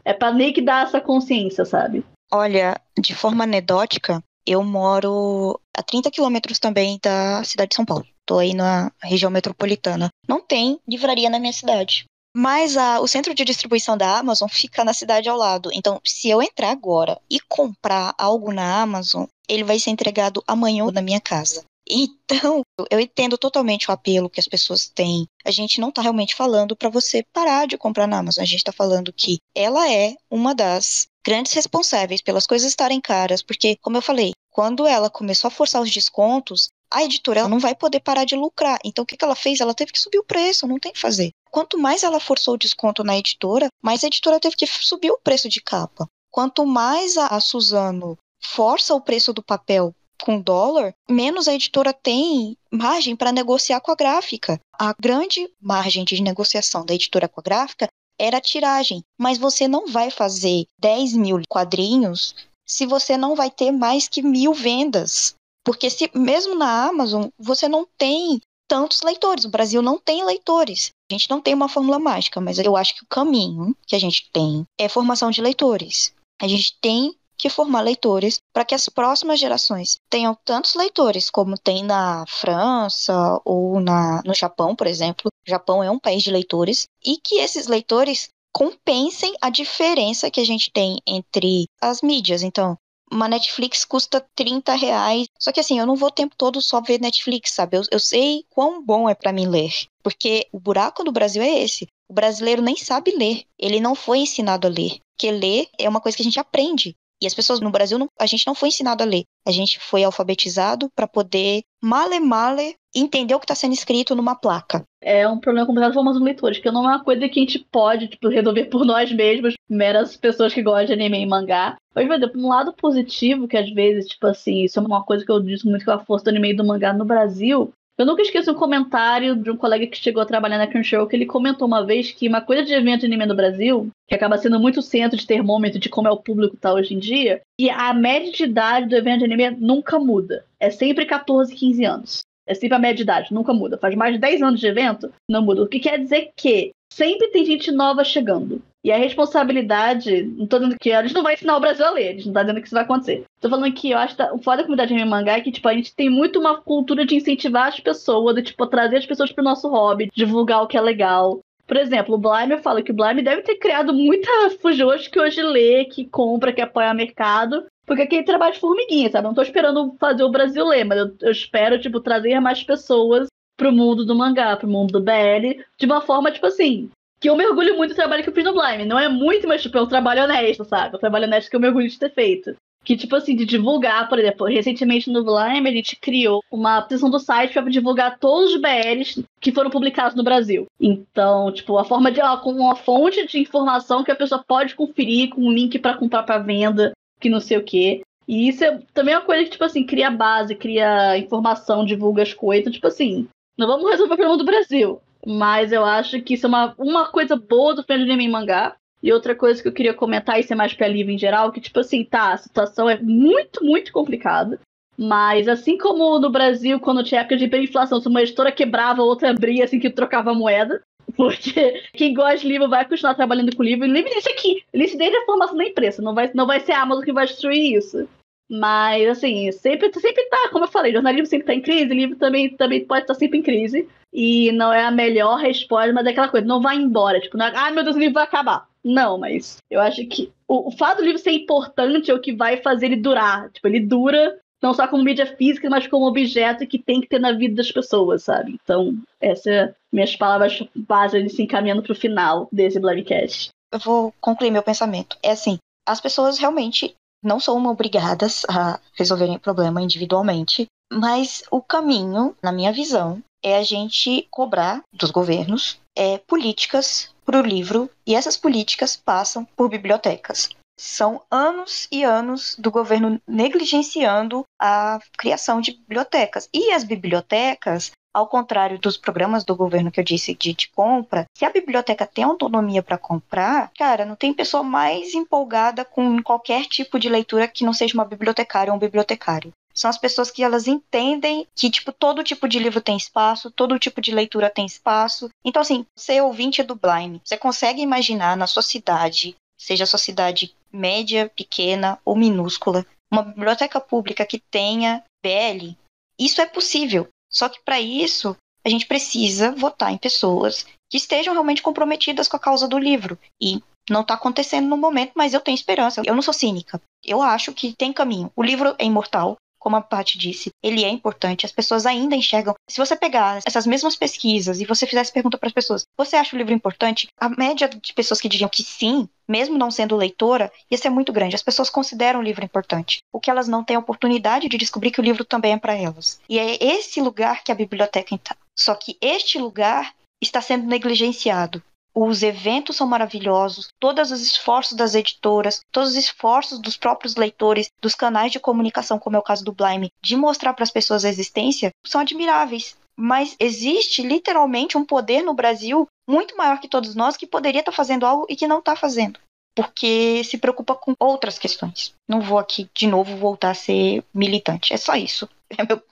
é pra meio que dar essa consciência, sabe? Olha, de forma anedótica, eu moro a 30 quilômetros também da cidade de São Paulo. Tô aí na região metropolitana. Não tem livraria na minha cidade. Mas o centro de distribuição da Amazon fica na cidade ao lado. Então, se eu entrar agora e comprar algo na Amazon, ele vai ser entregado amanhã na minha casa. Então, eu entendo totalmente o apelo que as pessoas têm. A gente não tá realmente falando para você parar de comprar na Amazon. A gente tá falando que ela é uma das grandes responsáveis pelas coisas estarem caras. Porque, como eu falei, quando ela começou a forçar os descontos, a editora ela não vai poder parar de lucrar. Então, o que ela fez? Ela teve que subir o preço, não tem o que fazer. Quanto mais ela forçou o desconto na editora, mais a editora teve que subir o preço de capa. Quanto mais a Suzano força o preço do papel com dólar, menos a editora tem margem para negociar com a gráfica. A grande margem de negociação da editora com a gráfica era a tiragem. Mas você não vai fazer 10 mil quadrinhos se você não vai ter mais que 1.000 vendas. Porque mesmo na Amazon, você não tem tantos leitores. O Brasil não tem leitores. A gente não tem uma fórmula mágica, mas eu acho que o caminho que a gente tem é formação de leitores. A gente tem que formar leitores para que as próximas gerações tenham tantos leitores como tem na França ou no Japão, por exemplo. O Japão é um país de leitores, e que esses leitores compensem a diferença que a gente tem entre as mídias. Então, uma Netflix custa R$30. Só que assim, eu não vou o tempo todo só ver Netflix, sabe? Eu sei quão bom é para mim ler. Porque o buraco do Brasil é esse. O brasileiro nem sabe ler. Ele não foi ensinado a ler. Porque ler é uma coisa que a gente aprende. E as pessoas no Brasil, a gente não foi ensinado a ler. A gente foi alfabetizado para poder, male, entender o que está sendo escrito numa placa. É um problema complicado formando leitores, que não é uma coisa que a gente pode, tipo, resolver por nós mesmos, meras pessoas que gostam de anime e mangá. Mas, por exemplo, um lado positivo, que às vezes, tipo assim, isso é uma coisa que eu disse muito com a força do anime e do mangá no Brasil. Eu nunca esqueço um comentário de um colega que chegou a trabalhar na Crunchyroll, que ele comentou uma vez que uma coisa de evento de anime no Brasil, que acaba sendo muito centro de termômetro de como é o público tá hoje em dia, e a média de idade do evento de anime nunca muda. É sempre 14, 15 anos. É sempre a média de idade, nunca muda. Faz mais de 10 anos de evento, não muda. O que quer dizer que sempre tem gente nova chegando. E a responsabilidade, não tô dizendo que a gente não vai ensinar o Brasil a ler, a gente não tá dizendo que isso vai acontecer. Tô falando que eu acho que o foda da comunidade de anime e mangá é que, tipo, a gente tem muito uma cultura de incentivar as pessoas, de, tipo, trazer as pessoas pro nosso hobby, divulgar o que é legal. Por exemplo, o Blime, eu falo que o Blime deve ter criado muita fujoshi que hoje lê, que compra, que apoia o mercado. Porque aqui é trabalho de formiguinha, sabe? Eu não tô esperando fazer o Brasil ler, mas eu espero, tipo, trazer mais pessoas pro mundo do mangá, pro mundo do BL, de uma forma, tipo assim, que eu mergulho muito no trabalho que eu fiz no Blime. Não é muito, mas, tipo, é um trabalho honesto, sabe? É um trabalho honesto que eu mergulho de ter feito. Que, tipo assim, de divulgar, por exemplo, recentemente no Blime a gente criou uma seção do site para divulgar todos os BLs que foram publicados no Brasil. Então, tipo, a forma de, com uma fonte de informação que a pessoa pode conferir, com um link para comprar para venda, que não sei o quê. E isso é também uma coisa que, tipo assim, cria base, cria informação, divulga as coisas. Então, tipo assim, não vamos resolver o problema do Brasil. Mas eu acho que isso é uma coisa boa do fandom de anime e mangá. E outra coisa que eu queria comentar, isso é mais pra livro em geral, que, tipo assim, tá, a situação é muito, muito complicada. Mas assim como no Brasil, quando tinha época de hiperinflação, se uma editora quebrava, outra abria, assim, que trocava moeda. Porque quem gosta de livro vai continuar trabalhando com livro. E livro isso aqui, isso desde a formação da imprensa. Não vai ser a Amazon que vai destruir isso. Mas, assim, sempre tá, como eu falei, jornalismo sempre tá em crise, livro também pode estar sempre em crise. E não é a melhor resposta, mas é aquela coisa, não vai embora. Tipo, não é, meu Deus, o livro vai acabar. Não, mas eu acho que o fato do livro ser importante é o que vai fazer ele durar. Tipo, ele dura não só como mídia física, mas como objeto que tem que ter na vida das pessoas, sabe? Então, essas são minhas palavras base se encaminhando pro final desse Blimecast. Eu vou concluir meu pensamento. É assim, as pessoas realmente não são obrigadas a resolverem o problema individualmente, mas o caminho, na minha visão, é a gente cobrar dos governos políticas para o livro, e essas políticas passam por bibliotecas. São anos e anos do governo negligenciando a criação de bibliotecas. E as bibliotecas, ao contrário dos programas do governo que eu disse de compra, se a biblioteca tem autonomia para comprar, cara, não tem pessoa mais empolgada com qualquer tipo de leitura que não seja uma bibliotecária ou um bibliotecário. São as pessoas que elas entendem que, tipo, todo tipo de livro tem espaço, todo tipo de leitura tem espaço. Então, assim, você é ouvinte do Blime, você consegue imaginar na sua cidade, seja a sua cidade média, pequena ou minúscula, uma biblioteca pública que tenha BL? Isso é possível. Só que para isso, a gente precisa votar em pessoas que estejam realmente comprometidas com a causa do livro. E não está acontecendo no momento, mas eu tenho esperança. Eu não sou cínica. Eu acho que tem caminho. O livro é imortal. Como a Paty disse, ele é importante, as pessoas ainda enxergam. Se você pegar essas mesmas pesquisas e você fizesse pergunta para as pessoas, você acha o livro importante? A média de pessoas que diriam que sim, mesmo não sendo leitora, ia ser muito grande. As pessoas consideram o livro importante. O que elas não têm a oportunidade de descobrir que o livro também é para elas. E é esse lugar que a biblioteca está. Só que este lugar está sendo negligenciado. Os eventos são maravilhosos, todos os esforços das editoras, todos os esforços dos próprios leitores, dos canais de comunicação, como é o caso do Blime, de mostrar para as pessoas a existência, são admiráveis. Mas existe literalmente um poder no Brasil muito maior que todos nós que poderia estar fazendo algo e que não está fazendo. porque se preocupa com outras questões. Não vou aqui, de novo, voltar a ser militante. É só isso.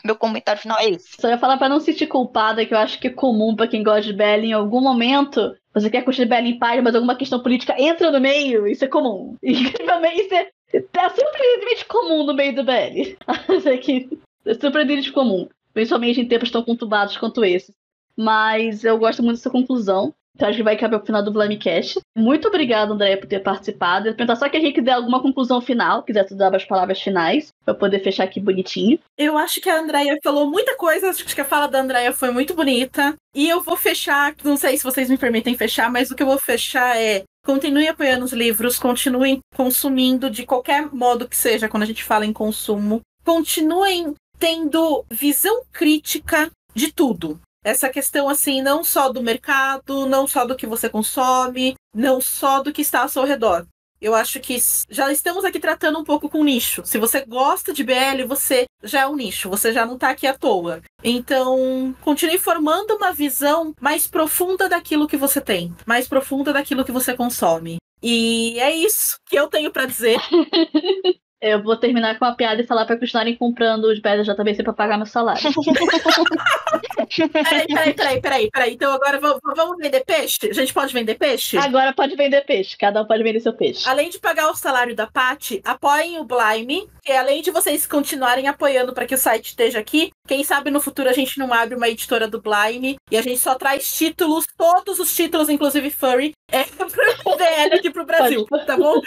Meu comentário final é esse. Só ia falar pra não se sentir culpada, que eu acho que é comum pra quem gosta de BL em algum momento. Você quer curtir BL em paz, mas alguma questão política entra no meio. Isso é comum. Incrivelmente, isso é surpreendentemente comum no meio do BL. É surpreendentemente comum. Principalmente em tempos tão conturbados quanto esses. Mas eu gosto muito dessa conclusão. Então acho que vai caber pro final do Blamecast. Muito obrigada, Andréia, por ter participado. Eu perguntar só que a gente quiser alguma conclusão final, quiser tu dar as palavras finais, pra poder fechar aqui bonitinho. Eu acho que a Andréia falou muita coisa, acho que a fala da Andréia foi muito bonita. E eu vou fechar, não sei se vocês me permitem fechar, mas o que eu vou fechar é: continuem apoiando os livros, continuem consumindo de qualquer modo que seja quando a gente fala em consumo. Continuem tendo visão crítica de tudo. Essa questão, assim, não só do mercado, não só do que você consome, não só do que está ao seu redor. Eu acho que já estamos aqui tratando um pouco com nicho. Se você gosta de BL, você já é um nicho, você já não está aqui à toa. Então, continue formando uma visão mais profunda daquilo que você tem, mais profunda daquilo que você consome. E é isso que eu tenho para dizer. Eu vou terminar com uma piada e falar pra continuarem comprando os BL JBC pra pagar meu salário. Peraí. Então agora vamos vender peixe? A gente pode vender peixe? Agora pode vender peixe. Cada um pode vender seu peixe. Além de pagar o salário da Paty, apoiem o Blime. E além de vocês continuarem apoiando para que o site esteja aqui, quem sabe no futuro a gente não abre uma editora do Blime e a gente só traz títulos, todos os títulos, inclusive furry, pro BL aqui pro Brasil, tá bom?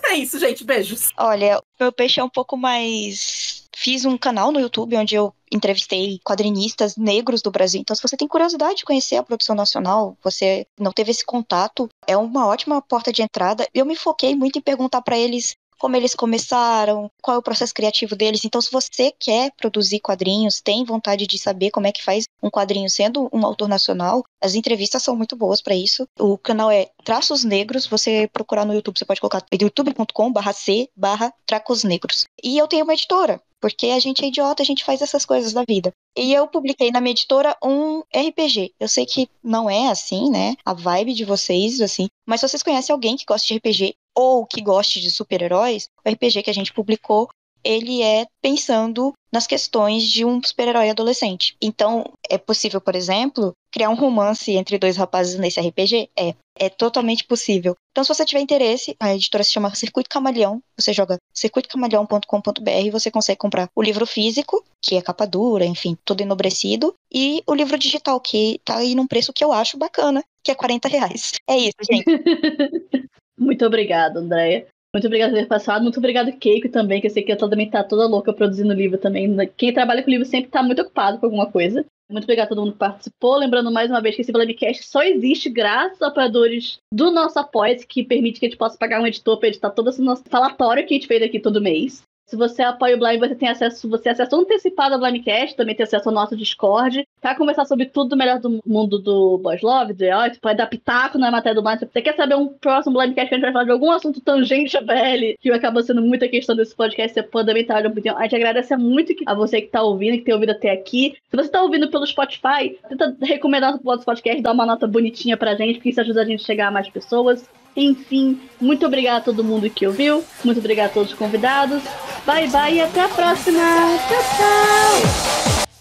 É isso, gente. Beijos. Olha, meu peixe é um pouco mais... Fiz um canal no YouTube onde eu entrevistei quadrinistas negros do Brasil. Então, se você tem curiosidade de conhecer a produção nacional, você não teve esse contato, é uma ótima porta de entrada. Eu me foquei muito em perguntar para eles como eles começaram, qual é o processo criativo deles. Então, se você quer produzir quadrinhos, tem vontade de saber como é que faz um quadrinho sendo um autor nacional, as entrevistas são muito boas para isso. O canal é Traços Negros, você procurar no YouTube, você pode colocar youtube.com/c/Tracos Negros. E eu tenho uma editora, porque a gente é idiota, a gente faz essas coisas da vida. E eu publiquei na minha editora um RPG. Eu sei que não é assim, né, a vibe de vocês, assim, mas se vocês conhecem alguém que gosta de RPG ou que goste de super-heróis, o RPG que a gente publicou, ele é pensando nas questões de um super-herói adolescente. Então, é possível, por exemplo, criar um romance entre dois rapazes nesse RPG? É totalmente possível. Então, se você tiver interesse, a editora se chama Circuito Camaleão. Você joga circuitocamaleão.com.br e você consegue comprar o livro físico, que é capa dura, enfim, todo enobrecido, e o livro digital, que tá aí num preço que eu acho bacana, que é R$40. É isso, gente. Muito obrigada, Andréia. Muito obrigada por ter passado. Muito obrigado, Keiko, também, que eu sei que ela também tá toda louca produzindo livro também. Quem trabalha com livro sempre tá muito ocupado com alguma coisa. Muito obrigada a todo mundo que participou. Lembrando mais uma vez que esse Blamecast só existe graças aos apoiadores do nosso Apoia-se, que permite que a gente possa pagar um editor para editar todo esse nosso falatório que a gente fez aqui todo mês. Se você apoia o Blime, você acesso antecipado ao Blimecast, também tem acesso ao nosso Discord, pra conversar sobre tudo do melhor do mundo do Boys Love, do Eoy, pode dar pitaco na matéria do Blime. Se você quer saber um próximo Blimecast que a gente vai falar de algum assunto tangente a BL, que acaba sendo muita questão desse podcast, você pode também estar opinião. A gente agradece muito a você que tá ouvindo, que tem ouvido até aqui. Se você tá ouvindo pelo Spotify, tenta recomendar o nosso podcast, dar uma nota bonitinha pra gente, porque isso ajuda a gente a chegar a mais pessoas. Enfim, muito obrigada a todo mundo que ouviu. Muito obrigada a todos os convidados. Bye, bye e até a próxima. Tchau, tchau.